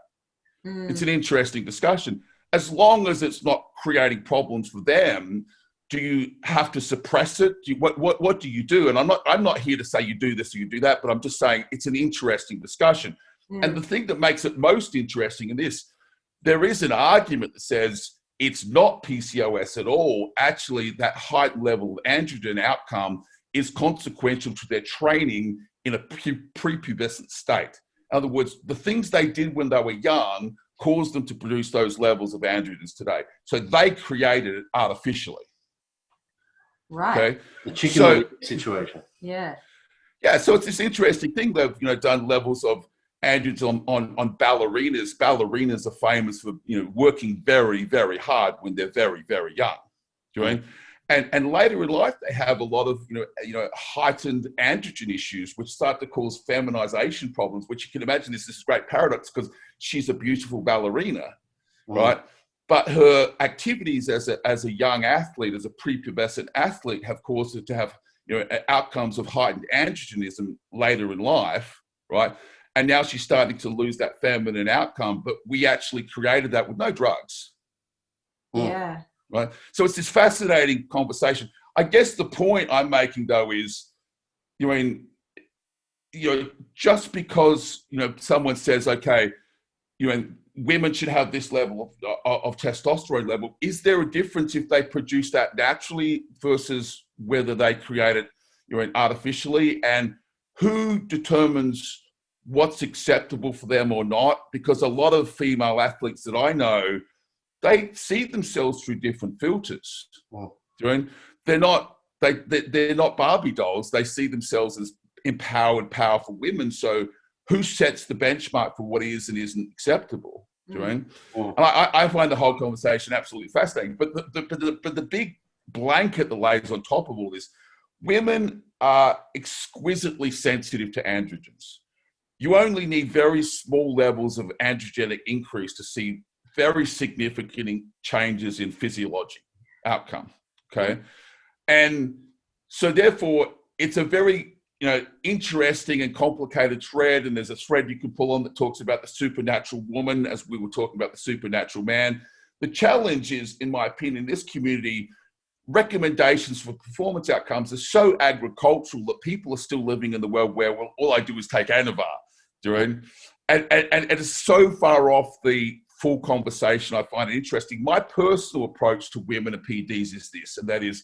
It's an interesting discussion. As long as it's not creating problems for them, do you have to suppress it? What do you do? And I'm not here to say you do this or you do that, but I'm just saying it's an interesting discussion. And the thing that makes it most interesting in this, there is an argument that says it's not PCOS at all. Actually, that heightened level of androgen outcome is consequential to their training in a prepubescent state. In other words, the things they did when they were young caused them to produce those levels of androgens today. So they created it artificially. Right. Okay? The chicken situation. Yeah. Yeah, so it's this interesting thing. They've done levels of androgens on ballerinas. Ballerinas are famous for working very, very hard when they're very, very young. And later in life they have a lot of heightened androgen issues, which start to cause feminization problems. Which you can imagine is this great paradox because she's a beautiful ballerina, right? But her activities as a young athlete, as a prepubescent athlete, have caused her to have outcomes of heightened androgenism later in life, right? And now she's starting to lose that feminine outcome, but we actually created that with no drugs. Yeah. Right. So it's this fascinating conversation. I guess the point I'm making though is, just because, someone says, okay, women should have this level of testosterone level, is there a difference if they produce that naturally versus whether they create it, artificially? And who determines what's acceptable for them or not? Because a lot of female athletes that I know, they see themselves through different filters. They're not Barbie dolls. They see themselves as empowered, powerful women. So who sets the benchmark for what is and isn't acceptable? And I find the whole conversation absolutely fascinating. But the big blanket that lays on top of all this, women are exquisitely sensitive to androgens. You only need very small levels of androgenic increase to see very significant changes in physiology outcome, okay? And so therefore, it's a very interesting and complicated thread, and there's a thread you can pull on that talks about the supernatural woman, as we were talking about the supernatural man. The challenge is, in my opinion, in this community, recommendations for performance outcomes are so agricultural that people are still living in the world where, well, all I do is take Anavar, and it's so far off the full conversation. I find it interesting. My personal approach to women and PDs is this, and that is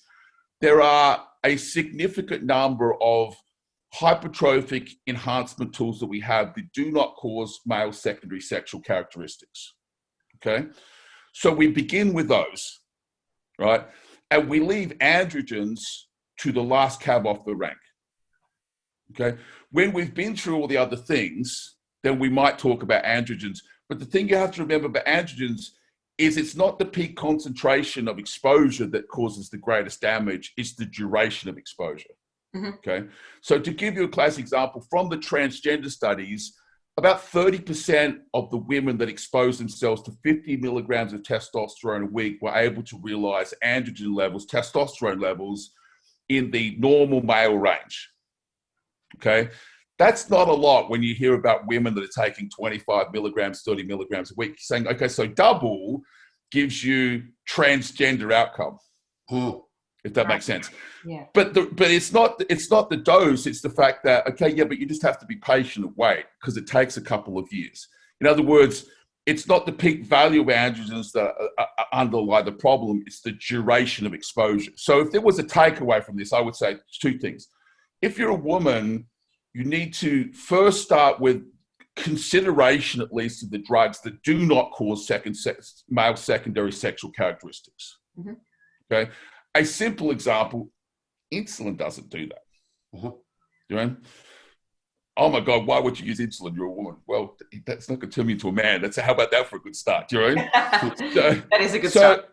there are a significant number of hypertrophic enhancement tools that we have that do not cause male secondary sexual characteristics, okay? So we begin with those, right? And we leave androgens to the last cab off the rank, okay? When we've been through all the other things, then we might talk about androgens. But the thing you have to remember about androgens is it's not the peak concentration of exposure that causes the greatest damage, it's the duration of exposure, okay? So to give you a classic example, from the transgender studies, about 30% of the women that exposed themselves to 50 milligrams of testosterone a week were able to realize androgen levels, testosterone levels, in the normal male range, okay? That's not a lot when you hear about women that are taking 25 milligrams, 30 milligrams a week. You're saying, okay, so double gives you transgender outcome, if that makes sense. Yeah. But it's not the dose, it's the fact that, okay, yeah, but you just have to be patient and wait because it takes a couple of years. In other words, it's not the peak value of androgens that underlie the problem, it's the duration of exposure. So if there was a takeaway from this, I would say two things. If you're a woman, you need to first start with consideration, at least, of the drugs that do not cause male secondary sexual characteristics. Okay, a simple example: insulin doesn't do that. Oh my God, why would you use insulin? You're a woman. Well, that's not going to turn me into a man. How about that for a good start? So, that is a good start.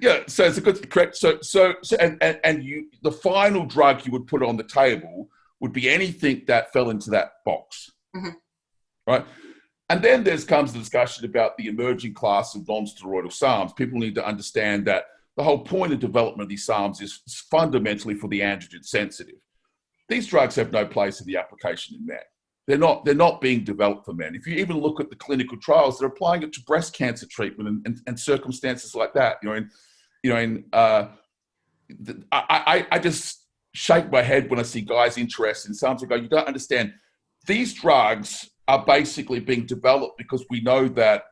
Yeah, so it's a good correct. So the final drug you would put on the table would be anything that fell into that box, right? And then comes the discussion about the emerging class of non-steroidal SARMs. People need to understand that the whole point of development of these SARMs is fundamentally for the androgen sensitive. These drugs have no place in the application in men. They're not being developed for men. If you even look at the clinical trials, they're applying it to breast cancer treatment and circumstances like that. I just shake my head when I see guys interested in SARMs and go, you don't understand. These drugs are basically being developed because we know that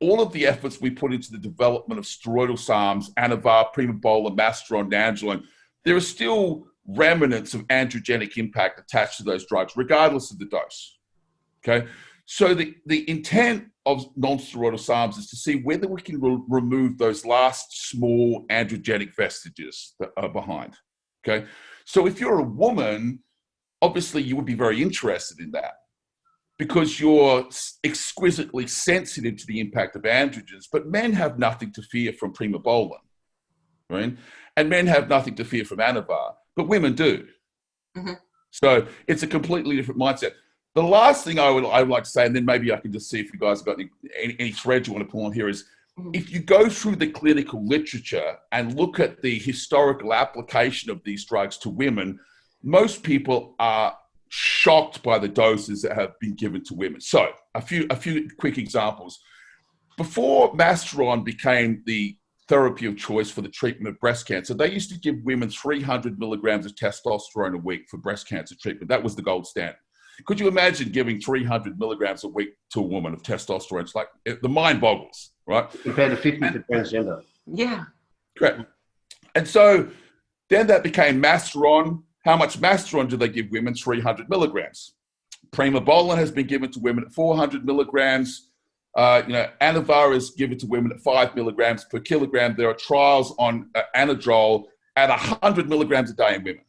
all of the efforts we put into the development of steroidal SARMs, Anavar, Primobolan, Masteron, Nandrolone, there are still remnants of androgenic impact attached to those drugs, regardless of the dose, okay? So the intent of non-steroidal SARMs is to see whether we can remove those last small androgenic vestiges that are behind, okay? So if you're a woman, obviously you would be very interested in that because you're exquisitely sensitive to the impact of androgens, but men have nothing to fear from Primobolan, right? And men have nothing to fear from Anavar, but women do. So it's a completely different mindset. The last thing I would like to say, and then maybe I can just see if you guys have got any threads you want to pull on here, is if you go through the clinical literature and look at the historical application of these drugs to women, most people are shocked by the doses that have been given to women. So a few quick examples. Before Masteron became the therapy of choice for the treatment of breast cancer, they used to give women 300 milligrams of testosterone a week for breast cancer treatment. That was the gold standard. Could you imagine giving 300 milligrams a week to a woman of testosterone? It's like, the mind boggles, right? Compared to 50 for transgender. Yeah. Correct. And so then that became Masteron. How much Masteron do they give women? 300 milligrams. Primobolan has been given to women at 400 milligrams. Anavar is given to women at 5 milligrams per kilogram. There are trials on Anadrol at 100 milligrams a day in women.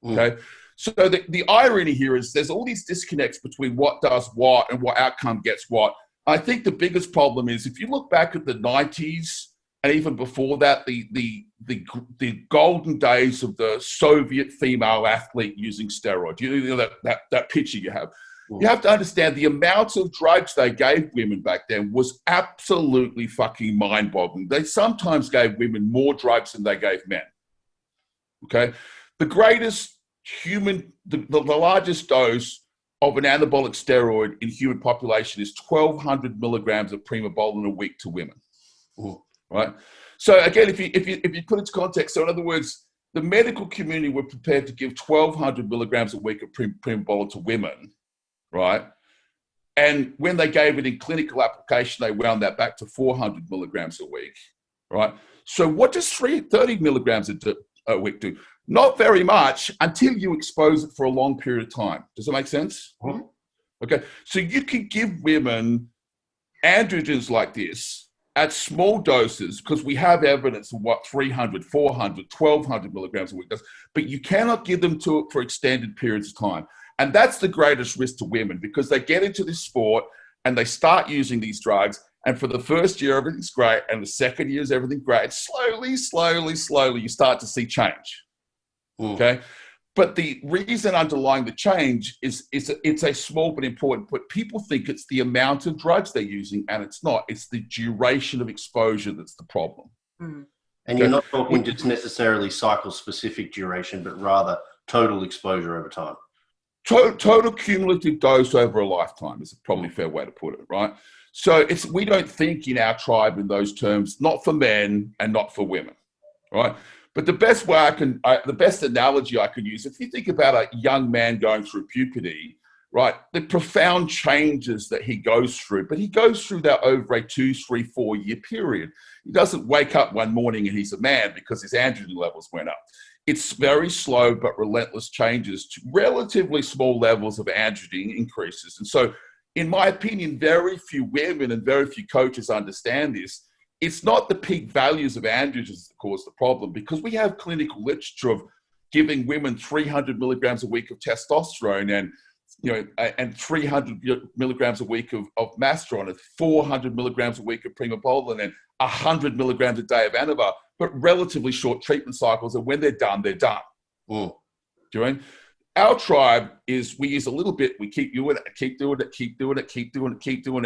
Okay. So the irony here is there's all these disconnects between what does what and what outcome gets what. I think the biggest problem is if you look back at the 90s and even before that, the golden days of the Soviet female athlete using steroids. You know that picture you have. You have to understand the amount of drugs they gave women back then was absolutely fucking mind-boggling. They sometimes gave women more drugs than they gave men. Okay? The greatest the largest dose of an anabolic steroid in human population is 1,200 milligrams of primobolan a week to women. Right? So again, if you put it into context, so in other words, the medical community were prepared to give 1,200 milligrams a week of primobolan to women, right? And when they gave it in clinical application, they wound that back to 400 milligrams a week, right? So what does 30 milligrams a week do? Not very much until you expose it for a long period of time. Does that make sense? Mm-hmm. Okay, so you can give women androgens like this at small doses, because we have evidence of what 300, 400, 1,200 milligrams a week does, but you cannot give them to it for extended periods of time. And that's the greatest risk to women, because they get into this sport and they start using these drugs, and for the first year, everything's great, and the second year is everything great. Slowly, you start to see change. Okay? But the reason underlying the change is it's a small but important, but people think it's the amount of drugs they're using, and it's not. It's the duration of exposure that's the problem. And you're not talking just necessarily cycle-specific duration, but rather total exposure over time. Total cumulative dose over a lifetime is probably a fair way to put it, right? So we don't think in our tribe in those terms, not for men and not for women, right? But the best way the best analogy I can use, if you think about a young man going through puberty, right, the profound changes that he goes through, but he goes through that over a 2, 3, 4 year period. He doesn't wake up one morning and he's a man because his androgen levels went up. It's very slow but relentless changes to relatively small levels of androgen increases. And so, in my opinion, very few women and very few coaches understand this. It's not the peak values of androgens that cause the problem, because we have clinical literature of giving women 300 milligrams a week of testosterone and 300 milligrams a week of masteron and 400 milligrams a week of primobolan and 100 milligrams a day of Anadrol, but relatively short treatment cycles. And when they're done, they're done. Do you know? Our tribe is, we use a little bit, we keep doing it,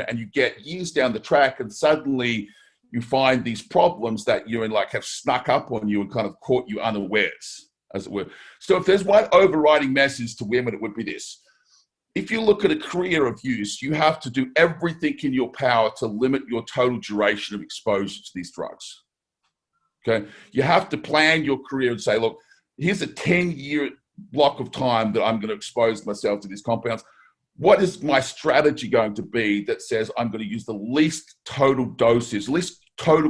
and you get years down the track, and suddenly you find these problems that have snuck up on you and kind of caught you unawares, as it were. So if there's one overriding message to women, it would be this. If you look at a career of use, you have to do everything in your power to limit your total duration of exposure to these drugs. Okay? You have to plan your career and say, look, here's a 10-year block of time that I'm going to expose myself to these compounds. What is my strategy going to be that says I'm going to use the least total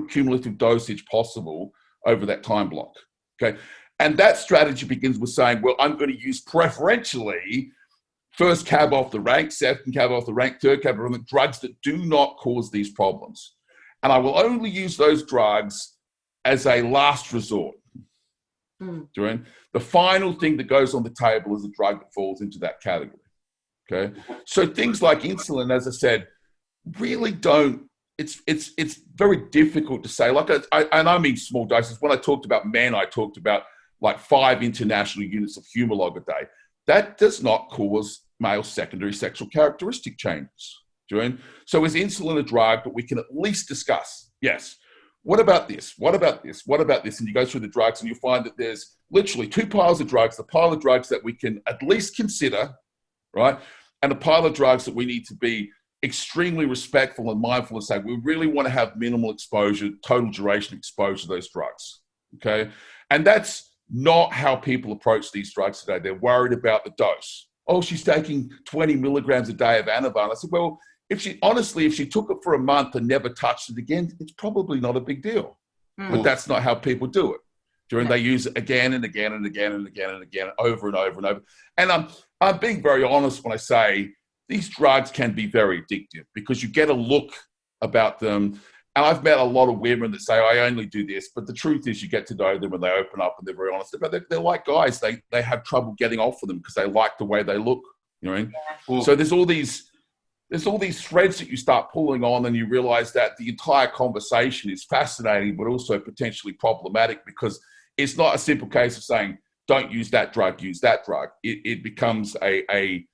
cumulative dosage possible over that time block? Okay? And that strategy begins with saying, well, I'm going to use preferentially first cab off the rank, second cab off the rank, third cab off the rank, drugs that do not cause these problems. And I will only use those drugs as a last resort. The final thing that goes on the table is a drug that falls into that category. Okay, so things like insulin, as I said, really don't. It's very difficult to say. And I mean small doses. When I talked about men, I talked about like 5 international units of Humalog a day. That does not cause male secondary sexual characteristic changes. Do you know? So is insulin a drug that we can at least discuss? Yes. What about this? What about this? What about this? And you go through the drugs and you find that there's literally 2 piles of drugs, the pile of drugs that we can at least consider, right? And a pile of drugs that we need to be extremely respectful and mindful and say, we really want to have minimal exposure, total duration exposure to those drugs, okay? And that's not how people approach these drugs today. They're worried about the dose. Oh, she's taking 20 milligrams a day of Anadrol. I said, well, if she took it for a month and never touched it again, it's probably not a big deal. But that's not how people do it. They use it again and again and again and again and again, over and over and over. And I'm being very honest when I say these drugs can be very addictive, because you get a look about them. And I've met a lot of women that say, I only do this. But the truth is, you get to know them and they open up and they're very honest. But they're like guys. They have trouble getting off of them because they like the way they look. You know what I mean? So there's all these there's all these threads that you start pulling on, and you realize that the entire conversation is fascinating, but also potentially problematic, because it's not a simple case of saying, don't use that drug, use that drug. It becomes a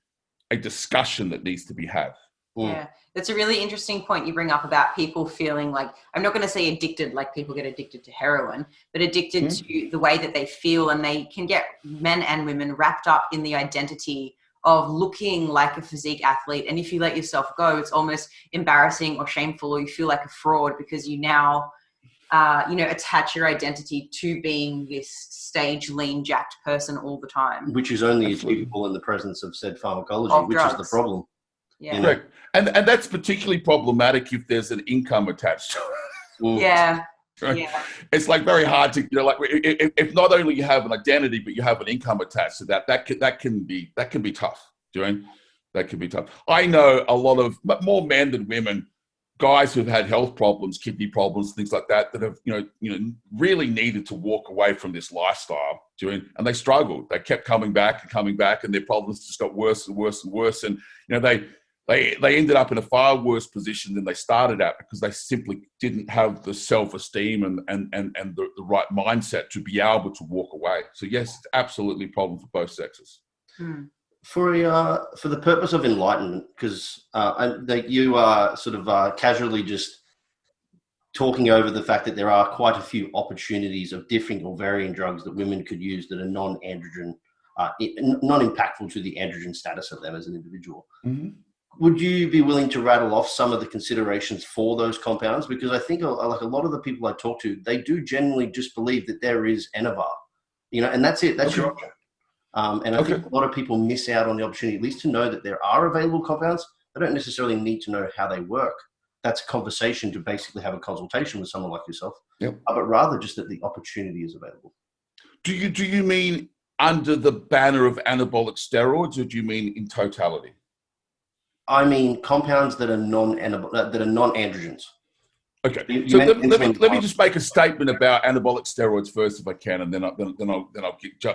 discussion that needs to be had. Yeah, that's a really interesting point you bring up about people feeling like, I'm not going to say addicted, like people get addicted to heroin, but addicted to the way that they feel, and they can get, men and women, wrapped up in the identity of looking like a physique athlete. And if you let yourself go, it's almost embarrassing or shameful, or you feel like a fraud because you now, attach your identity to being this stage lean, jacked person all the time. Which is only achievable in the presence of said pharmacology, which is the problem. Yeah. Correct. And that's particularly problematic if there's an income attached to it. Yeah. Right? Yeah. It's like very hard to, if not only you have an identity, but you have an income attached to that can be tough. Do you know? That can be tough. I know a lot of, more men than women, guys who've had health problems, kidney problems, things like that have, really needed to walk away from this lifestyle. And they struggled. They kept coming back, and their problems just got worse and worse and worse. And, they ended up in a far worse position than they started at, because they simply didn't have the self-esteem and the right mindset to be able to walk away. So yes, it's absolutely a problem for both sexes. For the purpose of enlightenment, because you are sort of casually just talking over the fact that there are quite a few opportunities of different or varying drugs that women could use that are non-androgen, non-impactful to the androgen status of them as an individual. Would you be willing to rattle off some of the considerations for those compounds? Because I think like a lot of the people I talk to, they do generally just believe that there is Anavar, and that's it. That's your option. And I think a lot of people miss out on the opportunity, at least to know that there are available compounds. They don't necessarily need to know how they work. That's a conversation to basically have a consultation with someone like yourself. But rather just that the opportunity is available. Do you mean under the banner of anabolic steroids, or do you mean in totality? I mean compounds that are non-androgens. Okay, so let me just make a statement about anabolic steroids first, if I can, and then I'll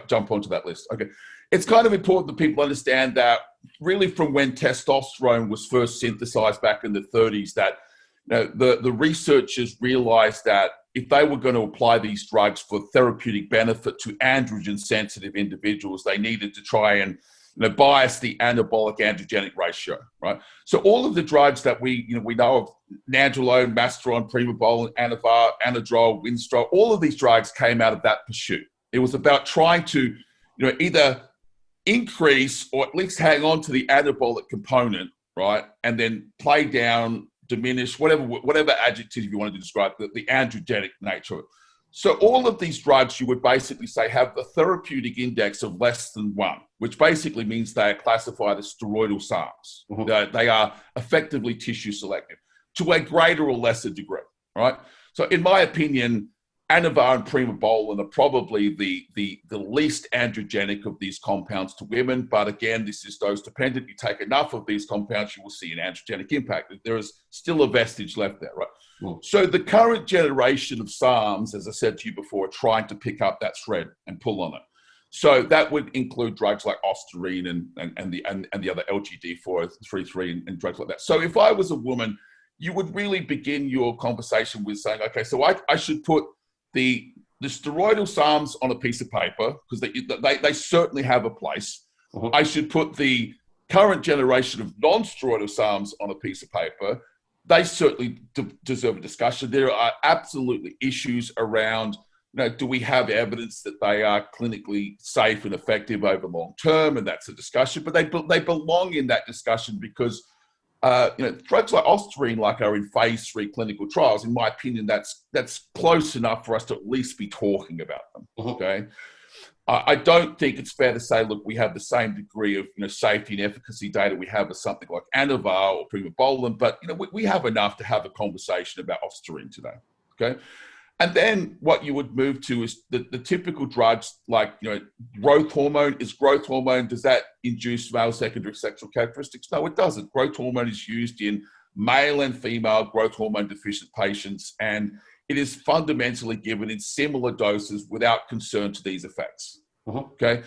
jump onto that list. Okay, it's kind of important that people understand that really from when testosterone was first synthesized back in the 30s, that the researchers realized that if they were going to apply these drugs for therapeutic benefit to androgen-sensitive individuals, they needed to try and bias the anabolic androgenic ratio, right? So all of the drugs that we know of, nandrolone, masteron, primobolan, anavar, anadrol, winstrol, all of these drugs came out of that pursuit. It was about trying to, either increase or at least hang on to the anabolic component, right? And then play down, diminish, whatever adjective you wanted to describe the androgenic nature of it. So all of these drugs, you would basically say, have the therapeutic index of less than 1, which basically means they are classified as steroidal SARMs. They are effectively tissue selective to a greater or lesser degree, right? So in my opinion, anavar and primobolan are probably the least androgenic of these compounds to women. But again, this is dose dependent. You take enough of these compounds, you will see an androgenic impact. There is still a vestige left there, right? So the current generation of SARMs, as I said to you before, are trying to pick up that thread and pull on it. So that would include drugs like ostarine and the other LGD433 and drugs like that. So if I was a woman, you would really begin your conversation with saying, okay, so I should put the steroidal SARMs on a piece of paper, because they certainly have a place. I should put the current generation of non-steroidal SARMs on a piece of paper. They certainly deserve a discussion. There are absolutely issues around, do we have evidence that they are clinically safe and effective over long term? And that's a discussion, but they belong in that discussion because, drugs like ostarine are in phase 3 clinical trials. In my opinion, that's close enough for us to at least be talking about them. Okay. I don't think it's fair to say, look, we have the same degree of safety and efficacy data we have with something like anavar or primobolan, but we have enough to have a conversation about ostarine today. Okay, and then what you would move to is the typical drugs like growth hormone. Is growth hormone, does that induce male secondary sexual characteristics? No, it doesn't. Growth hormone is used in male and female growth hormone deficient patients, and it is fundamentally given in similar doses without concern to these effects. Okay.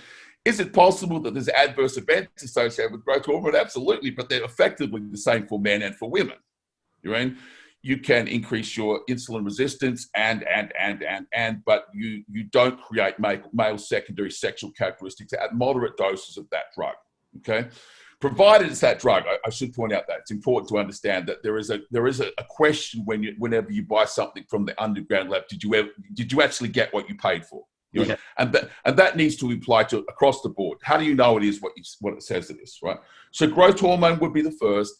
Is it possible that there's adverse events associated with growth hormone? Absolutely, but they're effectively the same for men and for women. You can increase your insulin resistance but you don't create male secondary sexual characteristics at moderate doses of that drug. Okay, provided it's that drug. I should point out that it's important to understand that there is a question whenever you buy something from the underground lab. Did you actually get what you paid for? And that needs to apply to across the board. How do you know it is what it says it is, right? So growth hormone would be the first.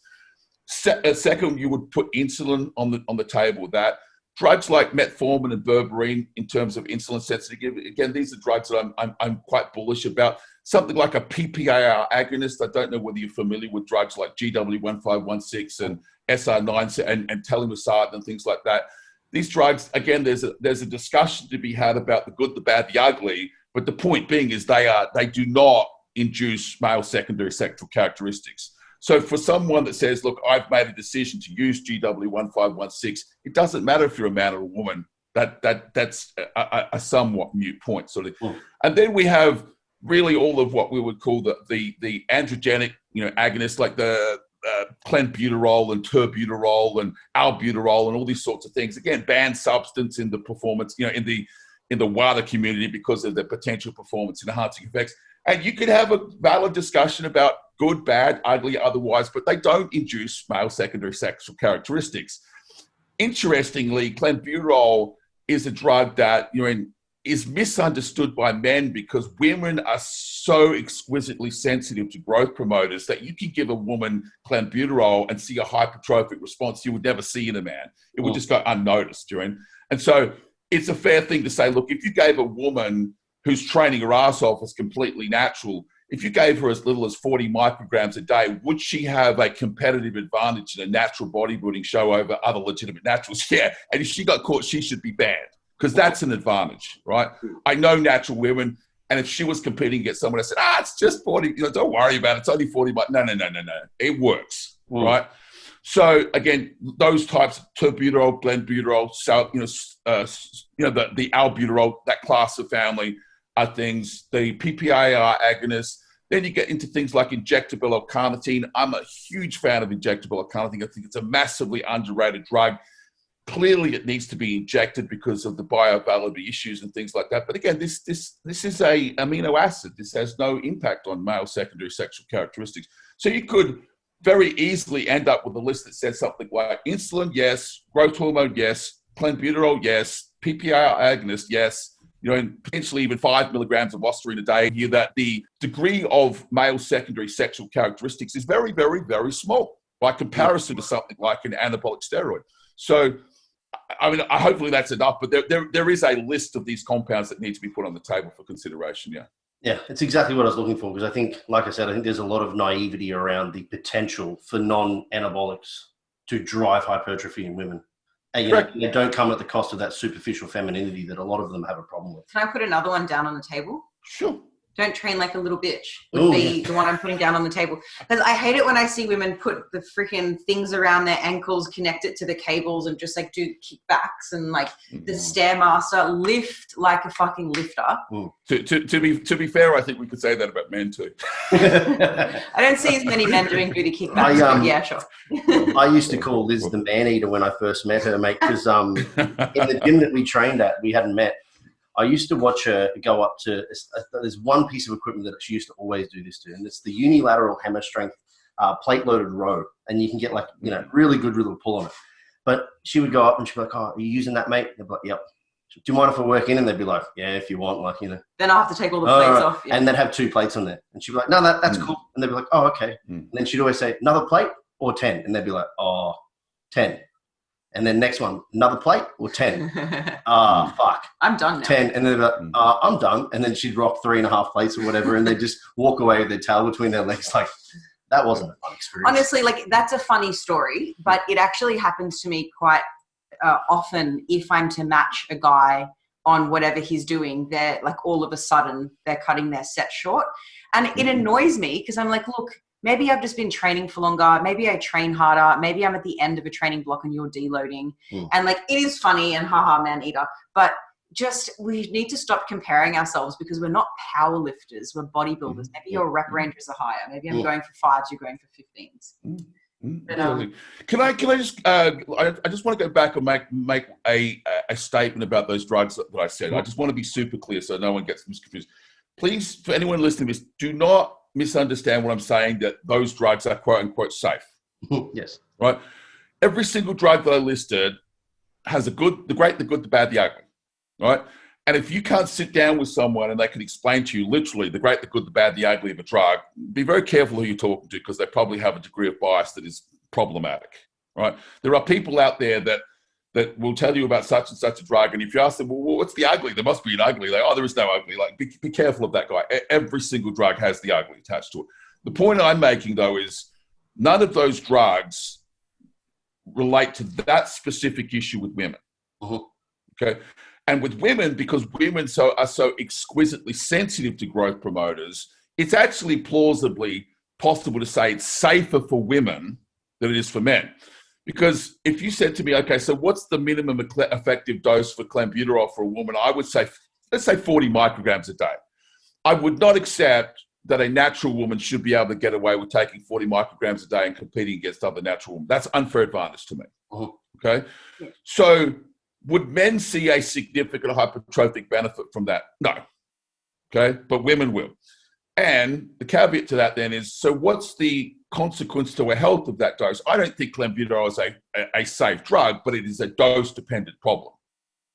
Second, you would put insulin on the table with that. Drugs like metformin and berberine, in terms of insulin sensitivity, again, these are drugs that I'm quite bullish about. Something like a PPAR agonist. I don't know whether you're familiar with drugs like GW1516 and SR9 and telmisartan and things like that. These drugs, again, there's a discussion to be had about the good, the bad, the ugly. But the point being is they do not induce male secondary sexual characteristics. So for someone that says, look, I've made a decision to use GW1516, it doesn't matter if you're a man or a woman. That's a somewhat moot point, sort of. And then we have really all of what we would call the androgenic, agonists, like the clenbuterol and terbuterol and albuterol and all these sorts of things. Again, banned substance in the performance, in the WADA community because of the potential performance enhancing effects. And you could have a valid discussion about good, bad, ugly, otherwise, but they don't induce male secondary sexual characteristics. Interestingly, clenbuterol is a drug that is misunderstood by men because women are so exquisitely sensitive to growth promoters that you can give a woman clenbuterol and see a hypertrophic response you would never see in a man. It would just go unnoticed. And so it's a fair thing to say, look, if you gave a woman who's training her ass off as completely natural, if you gave her as little as 40 micrograms a day, would she have a competitive advantage in a natural bodybuilding show over other legitimate naturals? Yeah. And if she got caught, she should be banned because that's an advantage, right? I know natural women, and if she was competing against someone that said, it's just 40, don't worry about it, it's only 40, but no. It works, right? So again, those types of terbuterol, glenbuterol, the albuterol, that class of family, are things, the PPAR agonists. Then you get into things like injectable L-carnitine. I'm a huge fan of injectable L-carnitine. I think it's a massively underrated drug. Clearly, it needs to be injected because of the bioavailability issues and things like that. But again, this is a amino acid. This has no impact on male secondary sexual characteristics. So you could very easily end up with a list that says something like insulin, yes, growth hormone, yes, clenbuterol, yes, PPAR agonist, yes, and potentially even 5 milligrams of ostarine a day. Here, that the degree of male secondary sexual characteristics is very, very, very small by comparison to something like an anabolic steroid. So, hopefully that's enough, but there is a list of these compounds that need to be put on the table for consideration, Yeah, it's exactly what I was looking for, because I think, like I said, I think there's a lot of naivety around the potential for non-anabolics to drive hypertrophy in women. And they don't come at the cost of that superficial femininity that a lot of them have a problem with. Can I put another one down on the table? Sure. Don't train like a little bitch would be the one I'm putting down on the table. Because I hate it when I see women put the freaking things around their ankles, connect it to the cables, and just like do kickbacks and like the Stairmaster, lift like a fucking lifter. To be fair, I think we could say that about men too. I don't see as many men doing booty kickbacks, but yeah, sure. I used to call Liz the man-eater when I first met her, mate, because in the gym that we trained at, we hadn't met. I used to watch her go up to, there's one piece of equipment that she used to always do this to, and it's the unilateral hammer strength plate-loaded row. And you can get really good little pull on it. But she would go up and she'd be like, are you using that, mate? They'd be like, yep. Do you mind if I work in? And they'd be like, yeah, if you want, Then I'll have to take all the plates off. Yeah. And they'd have 2 plates on there. And she'd be like, no, that's cool. And they'd be like, oh, okay. And then she'd always say, another plate or 10? And they'd be like, 10. And then next one, another plate or 10? Fuck. I'm done now. 10. And then they're like, I'm done. And then she'd rock 3.5 plates or whatever. And they'd just walk away with their tail between their legs. Like, that wasn't a fun experience. Honestly, that's a funny story, but it actually happens to me quite often if I'm to match a guy on whatever he's doing. They're like, all of a sudden, they're cutting their set short. And it annoys me because I'm like, look, maybe I've just been training for longer. Maybe I train harder. Maybe I'm at the end of a training block and you're deloading. And it is funny and haha, man eater. But we need to stop comparing ourselves, because we're not power lifters, we're bodybuilders. Maybe your rep ranges are higher. Maybe I'm going for 5s, you're going for 15s. But, can I just I just want to go back and make a statement about those drugs that I said. I just want to be super clear so no one gets confused. Please, for anyone listening to this, do not misunderstand what I'm saying, that those drugs are quote unquote safe. Yes. Right? Every single drug that I listed has the good, the great, the good, the bad, the ugly. Right? And if you can't sit down with someone and they can explain to you literally the great, the good, the bad, the ugly of a drug, be very careful who you're talking to, because they probably have a degree of bias that is problematic. Right? There are people out there that will tell you about such and such a drug, and if you ask them, well, what's the ugly? There must be an ugly. Like, oh, there is no ugly. Like, be careful of that guy. Every single drug has the ugly attached to it. The point I'm making, though, is none of those drugs relate to that specific issue with women. Okay? And with women, because women are so exquisitely sensitive to growth promoters, it's actually plausibly possible to say it's safer for women than it is for men. Because if you said to me, okay, so what's the minimum effective dose for clenbuterol for a woman? I would say, let's say 40 micrograms a day. I would not accept that a natural woman should be able to get away with taking 40 micrograms a day and competing against other natural women. That's unfair advantage to me. Okay? Yeah. So would men see a significant hypertrophic benefit from that? No. Okay? But women will. And the caveat to that then is, so what's the consequence to our health of that dose? I don't think clenbuterol is a safe drug, but it is a dose-dependent problem,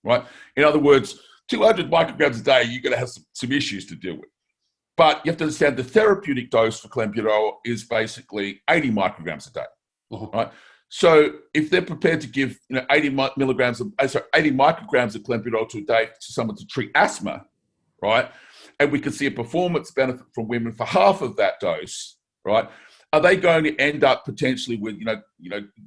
right? In other words, 200 micrograms a day, you're going to have some issues to deal with. But you have to understand the therapeutic dose for clenbuterol is basically 80 micrograms a day, right? So if they're prepared to give 80 micrograms of clenbuterol to a day to someone to treat asthma, right? And we can see a performance benefit from women for half of that dose, right? Are they going to end up potentially with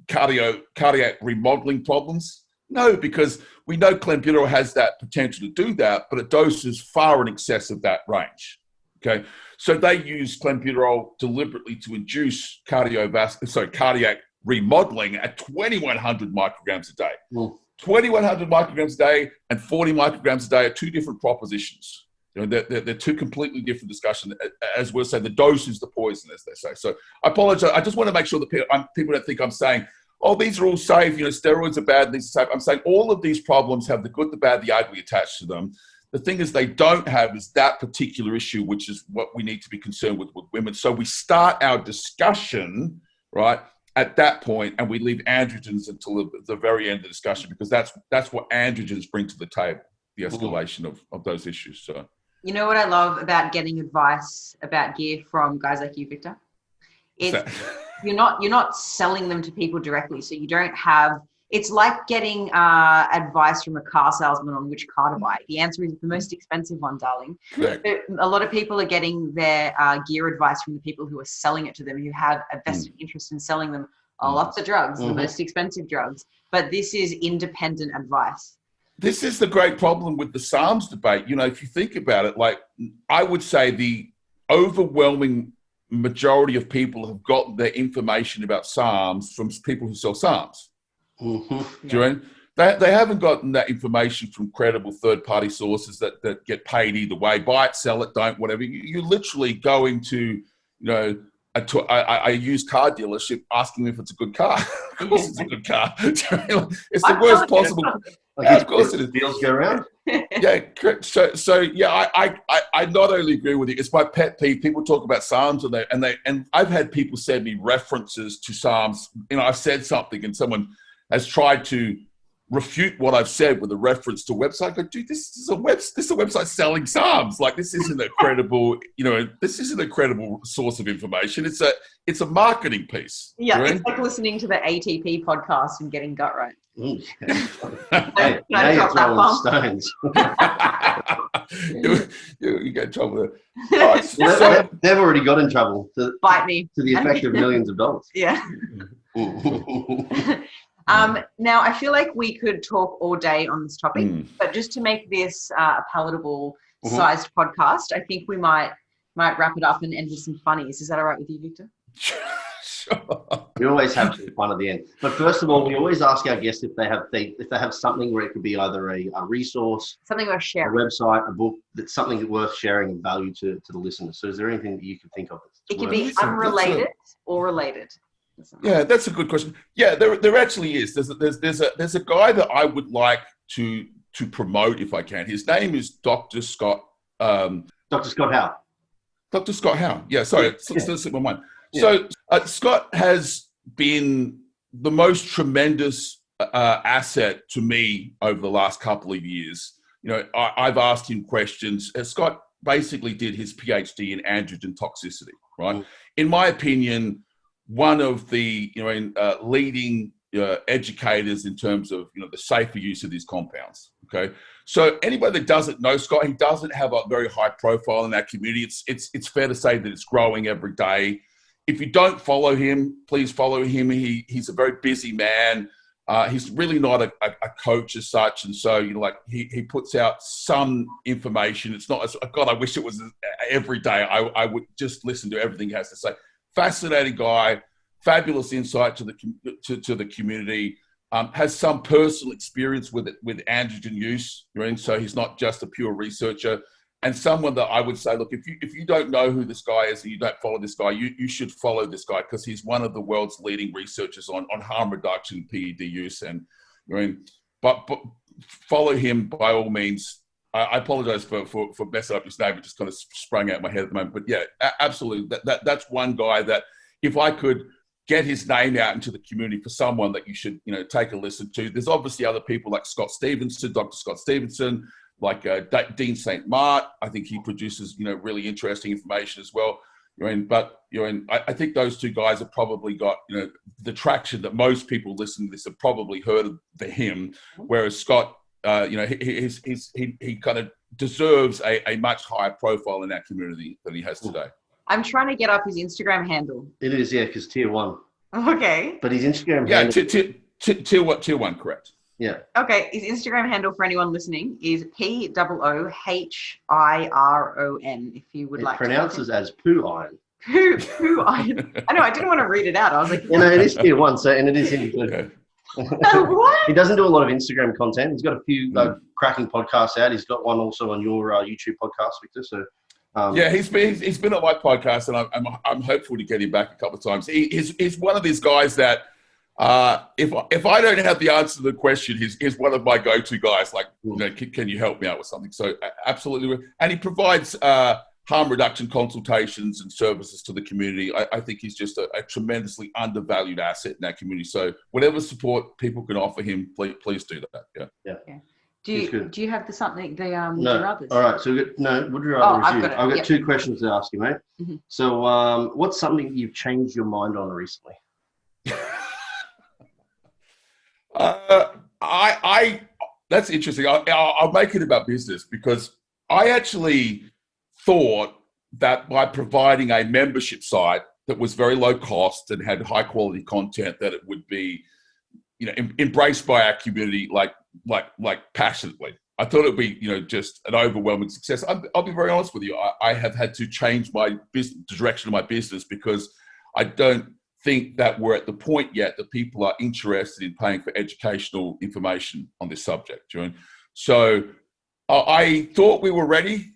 cardiac remodeling problems? No, because we know clenbuterol has that potential to do that, but at doses far in excess of that range. Okay, so they use clenbuterol deliberately to induce cardiac remodeling at 2,100 micrograms a day. 2,100 micrograms a day and 40 micrograms a day are two different propositions. They're two completely different discussions. As we'll say, the dose is the poison, as they say. So I apologize. I just want to make sure that people don't think I'm saying, oh, these are all safe. Steroids are bad. These are safe. I'm saying all of these problems have the good, the bad, the ugly attached to them. The thing is they don't have is that particular issue, which is what we need to be concerned with women. So we start our discussion, right, at that point, and we leave androgens until the very end of the discussion, because that's what androgens bring to the table, the escalation of those issues. So. You know what I love about getting advice about gear from guys like you, Victor? You're not selling them to people directly, so you don't have. It's like getting advice from a car salesman on which car to buy. The answer is the most expensive one, darling. Correct. A lot of people are getting their gear advice from the people who are selling it to them, who have a vested interest in selling them lots of drugs, the most expensive drugs. But this is independent advice. This is the great problem with the SARMs debate. If you think about it, like I would say the overwhelming majority of people have gotten their information about SARMs from people who sell SARMs. Do you know? They haven't gotten that information from credible third-party sources that get paid either way. Buy it, sell it, don't, whatever. You're literally going to, a used car dealership asking them if it's a good car. Of course it's a good car. It's the worst possible. Of course it is. Deals go around. Yeah, correct. So yeah, I not only agree with you. It's my pet peeve. People talk about SARMs and I've had people send me references to SARMs. I've said something and someone has tried to refute what I've said with a reference to a website. I go, dude, this is a website selling SARMs. Like, this isn't a credible, this isn't a credible source of information. It's a marketing piece. Yeah, it's like listening to the ATP podcast and getting gut right. Hey, now you're throwing stones. You get in trouble there. Right, they've already got in trouble. Bite me. To the effect of millions of dollars. Yeah. Now, I feel like we could talk all day on this topic, but just to make this a palatable sized podcast, I think we might wrap it up and end with some funnies. Is that all right with you, Victor? We always have some fun at the end. But first of all, we always ask our guests if they have something where it could be either a resource, something worth a sharing, website, a book, that's something worth sharing and value to the listeners. So is there anything that you can think of? It could be unrelated or related. Yeah, that's a good question. Yeah, there actually is. There's a guy that I would like to promote if I can. His name is Dr. Scott. Dr. Scott Howe. Dr. Scott Howe. Yeah, sorry, it's slipped my mind. Yeah. So Scott has been the most tremendous asset to me over the last couple of years. You know, I've asked him questions. Scott basically did his PhD in androgen toxicity, right? In my opinion, one of the leading educators in terms of the safer use of these compounds. Okay, so anybody that doesn't know Scott, he doesn't have a very high profile in that community. It's fair to say that it's growing every day. If you don't follow him, please follow him. He's a very busy man. He's really not a coach as such, and so he puts out some information. It's not God. I wish it was every day. I would just listen to everything he has to say. Fascinating guy, fabulous insight to the community. Has some personal experience with androgen use, right? So he's not just a pure researcher. And someone that I would say, look, if you don't know who this guy is and you don't follow this guy, you should follow this guy because he's one of the world's leading researchers on harm reduction, PED use, and but follow him by all means. I apologize for messing up his name. It just kind of sprung out of my head at the moment. But yeah, absolutely. That's one guy that if I could get his name out into the community for someone that you should, take a listen to. There's obviously other people like Scott Stevenson, Dr. Scott Stevenson, like Dean St. Mart. I think he produces, really interesting information as well. I think those two guys have probably got, the traction that most people listening to this have probably heard of him, whereas Scott, he kind of deserves a much higher profile in that community than he has today. I'm trying to get up his Instagram handle. It is, yeah, because tier 1. Okay. But his Instagram handle... tier 1, correct. Yeah. Okay, his Instagram handle for anyone listening is POOHIRON, if you would like to. It pronounces as poo iron. Poo iron. I know, I didn't want to read it out. I was like... it is tier 1, and it is in okay. What? He doesn't do a lot of Instagram content. He's got a few cracking podcasts out. He's got one also on your YouTube podcast, Victor, so... yeah, he's been on my podcast, and I'm hopeful to get him back a couple of times. He's one of these guys that if I don't have the answer to the question, he's one of my go-to guys. Like, can you help me out with something? So absolutely, and he provides harm reduction consultations and services to the community. I think he's just a tremendously undervalued asset in that community. So whatever support people can offer him, please do that. Yeah. Do you have something? Would you rather? All right. So would you rather? I've got 2 questions to ask you, mate. Mm-hmm. So, what's something you've changed your mind on recently? That's interesting. I'll make it about business because I actually thought that by providing a membership site that was very low cost and had high quality content, that it would be, embraced by our community like passionately. I thought it would be, just an overwhelming success. I'll be very honest with you. I have had to change the direction of my business because I don't think that we're at the point yet that people are interested in paying for educational information on this subject. So I thought we were ready,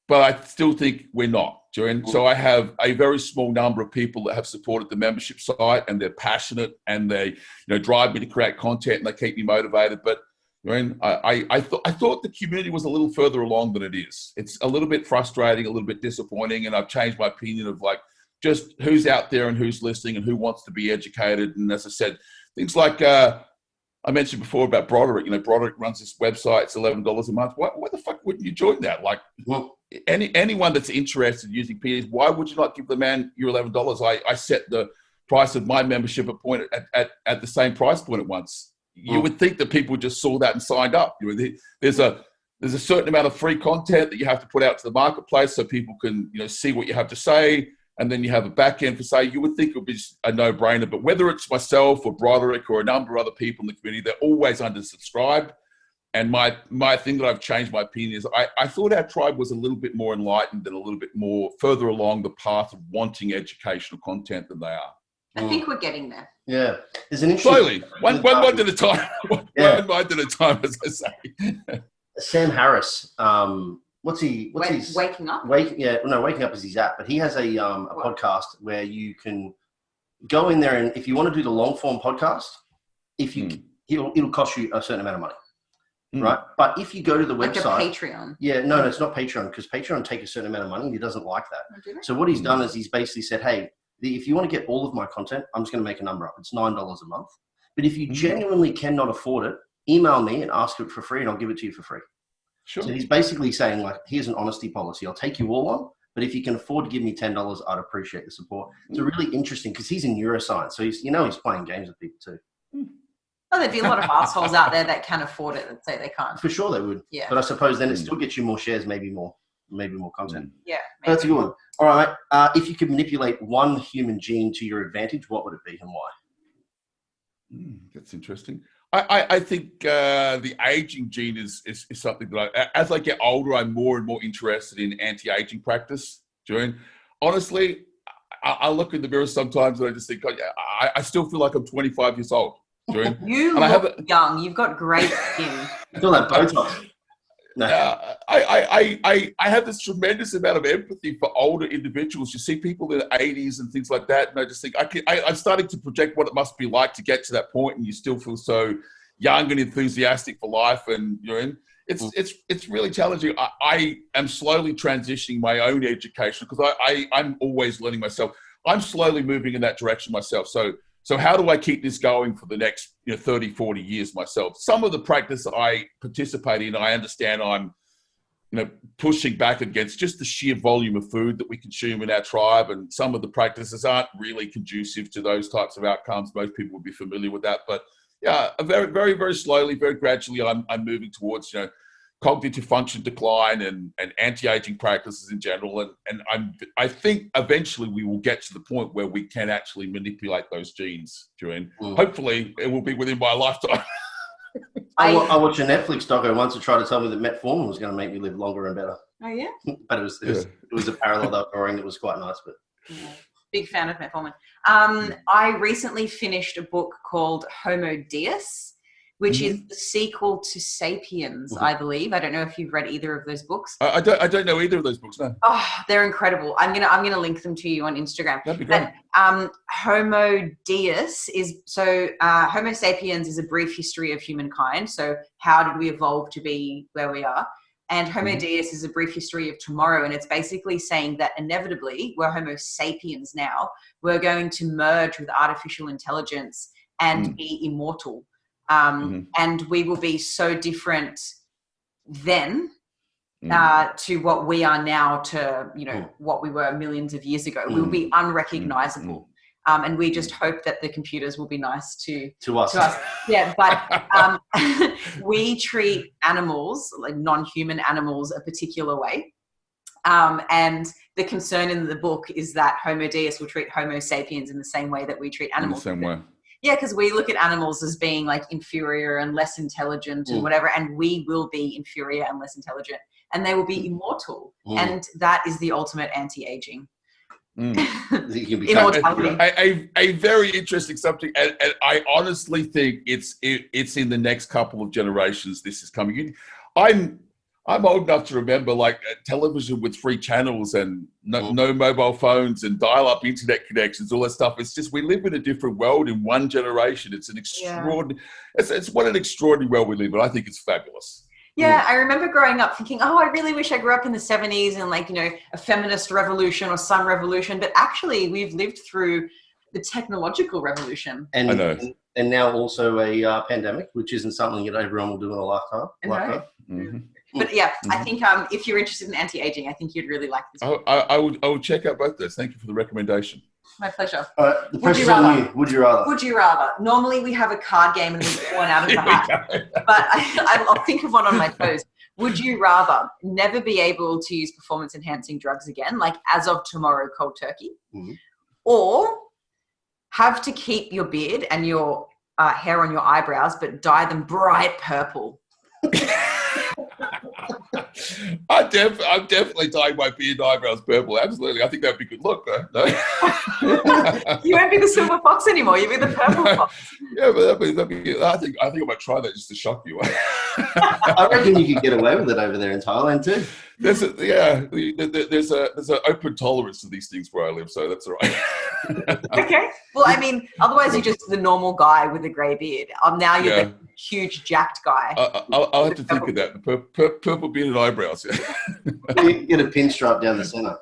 but I still think we're not. So I have a very small number of people that have supported the membership site, and they're passionate, and they drive me to create content, and they keep me motivated. But I thought the community was a little further along than it is. It's a little bit frustrating, a little bit disappointing, and I've changed my opinion of just who's out there and who's listening and who wants to be educated. And as I said, things like I mentioned before about Broderick. Broderick runs this website. It's $11 a month. Why the fuck wouldn't you join that? Anyone that's interested in using PEDs, why would you not give the man your $11? I set the price of my membership at the same price point at once. You would think that people just saw that and signed up. There's a certain amount of free content that you have to put out to the marketplace so people can see what you have to say, and then you have a back end for say. You would think it would be a no-brainer, but whether it's myself or Broderick or a number of other people in the community, they're always undersubscribed. And my thing that I've changed my opinion is I thought our tribe was a little bit more enlightened and a little bit more further along the path of wanting educational content than they are. I think we're getting there. Yeah. There's an interesting... Slowly. One mind at a time. One mind at a time, as I say. Sam Harris, what's his... Waking Up? Waking Up is his app, but he has a podcast where you can go in there, and if you want to do the long form podcast, it'll cost you a certain amount of money. Right, but if you go to the website, like a Patreon. Yeah, no, it's not Patreon, because Patreon take a certain amount of money, and he doesn't like that. So what he's done is he's basically said, hey, if you want to get all of my content, I'm just going to make a number up. It's $9 a month. But if you genuinely cannot afford it, email me and ask it for free, and I'll give it to you for free. Sure. So he's basically saying, like, here's an honesty policy. I'll take you all on, but if you can afford to give me $10, I'd appreciate the support. It's really interesting because he's in neuroscience, so he's playing games with people too. Oh, there'd be a lot of assholes out there that can afford it that say they can't. For sure they would. Yeah. But I suppose then it still gets you more shares, maybe more content. Yeah. That's a good one. All right. If you could manipulate one human gene to your advantage, what would it be and why? That's interesting. I think the aging gene is something that as I get older, I'm more and more interested in anti-aging practice. Honestly, I look in the mirror sometimes and I just think, I still feel like I'm 25 years old. You look young. You've got great skin. I feel like Botox. No. I have this tremendous amount of empathy for older individuals. You see people in their 80s and things like that, and I just think I'm starting to project what it must be like to get to that point, and you still feel so young and enthusiastic for life. And it's really challenging. I am slowly transitioning my own education because I'm always learning myself. I'm slowly moving in that direction myself. So how do I keep this going for the next 30, 40 years myself? Some of the practice I participate in, I understand I'm pushing back against just the sheer volume of food that we consume in our tribe. And some of the practices aren't really conducive to those types of outcomes. Most people would be familiar with that. But yeah, very, very, very slowly, very gradually, I'm moving towards, cognitive function decline and anti-aging practices in general. And I think eventually we will get to the point where we can actually manipulate those genes, Joanne. Hopefully it will be within my lifetime. I watched a Netflix doco once to try to tell me that metformin was going to make me live longer and better. Oh, yeah? But it was a parallel they were drawing that was quite nice. But yeah. Big fan of metformin. I recently finished a book called Homo Deus, which is the sequel to Sapiens, I believe. I don't know if you've read either of those books. I don't know either of those books, no. Oh, they're incredible. I'm gonna link them to you on Instagram. That'd be great. Homo Deus is Homo sapiens is a brief history of humankind. So how did we evolve to be where we are? And Homo Deus is a brief history of tomorrow. And it's basically saying that inevitably we're Homo sapiens now. We're going to merge with artificial intelligence and be immortal. And we will be so different then to what we are now to, what we were millions of years ago. We will be unrecognizable. And we just hope that the computers will be nice to us. Yeah, but we treat animals, like non-human animals, a particular way. And the concern in the book is that Homo Deus will treat Homo sapiens in the same way that we treat animals. In the same way. Yeah, because we look at animals as being like inferior and less intelligent and whatever, and we will be inferior and less intelligent, and they will be immortal. And that is the ultimate anti-aging. Immortality. A very interesting subject, and I honestly think it's in the next couple of generations this is coming. I'm old enough to remember like television with 3 channels and no mobile phones and dial-up internet connections, all that stuff. It's just we live in a different world in one generation. It's an extraordinary. It's what an extraordinary world we live in. I think it's fabulous. Yeah, I remember growing up thinking, I really wish I grew up in the 70s and a feminist revolution or some revolution. But actually, we've lived through the technological revolution. And I know. And now also a pandemic, which isn't something that everyone will do in a lifetime. But yeah, I think if you're interested in anti-aging, I think you'd really like this. I would check out both those. Thank you for the recommendation. My pleasure. The pressure's on you. Would you rather? Would you rather? Normally we have a card game and we get one out of the hat. But I'll think of one on my toes. Would you rather never be able to use performance-enhancing drugs again, like as of tomorrow, cold turkey, or have to keep your beard and your hair on your eyebrows, but dye them bright purple? I'm definitely dyeing my beard and eyebrows purple. Absolutely. I think that would be a good look. No? You won't be the silver fox anymore. You'll be the purple fox. Yeah, but that'd be I think I might try that just to shock you. I reckon you could get away with it over there in Thailand too. There's an open tolerance to these things where I live, so that's all right. Okay. Well, I mean, otherwise you're just the normal guy with a grey beard. Now you're the huge jacked guy. I'll have to think of that. The purple beard and eyebrows. You get a pinstripe down the centre.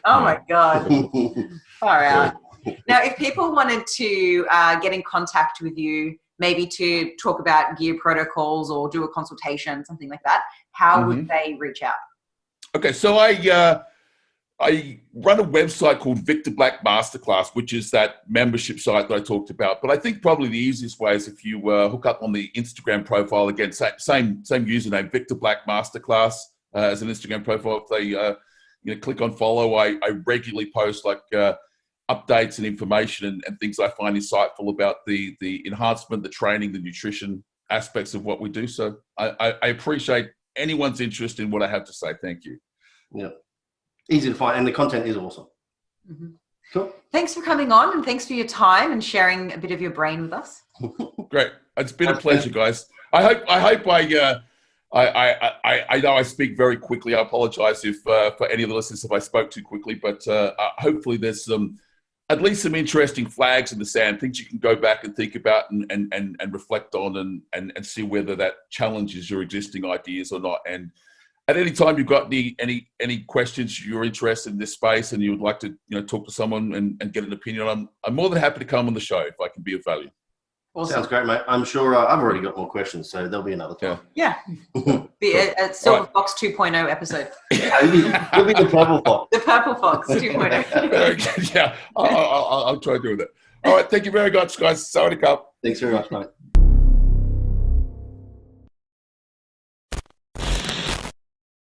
Oh my God. Far out. Now, if people wanted to get in contact with you, maybe to talk about gear protocols or do a consultation, something like that, how would they reach out? Okay, so I run a website called Victor Black Masterclass, which is that membership site that I talked about. But I think probably the easiest way is if you hook up on the Instagram profile again, same username, Victor Black Masterclass as an Instagram profile. If they click on follow, I regularly post like updates and information and things I find insightful about the enhancement, the training, the nutrition aspects of what we do. So I appreciate anyone's interest in what I have to say. Thank you. Yeah. Easy to find, and the content is awesome. Mm-hmm. Cool. Thanks for coming on, and thanks for your time and sharing a bit of your brain with us. Great. It's been a pleasure, guys. I know I speak very quickly. I apologize if for any of the listeners if I spoke too quickly, but hopefully there's at least some interesting flags in the sand, things you can go back and think about and reflect on and see whether that challenges your existing ideas or not. And at any time you've got any questions, you're interested in this space and you would like to talk to someone and get an opinion on, I'm more than happy to come on the show if I can be of value. Awesome. Sounds great, mate. I'm sure I've already got more questions, so there'll be another time. Yeah. Be a Silver Fox 2.0 episode. You'll be the Purple Fox. The Purple Fox 2.0. Yeah, I'll try doing that. All right, thank you very much, guys. Sorry to come. Thanks very much, mate.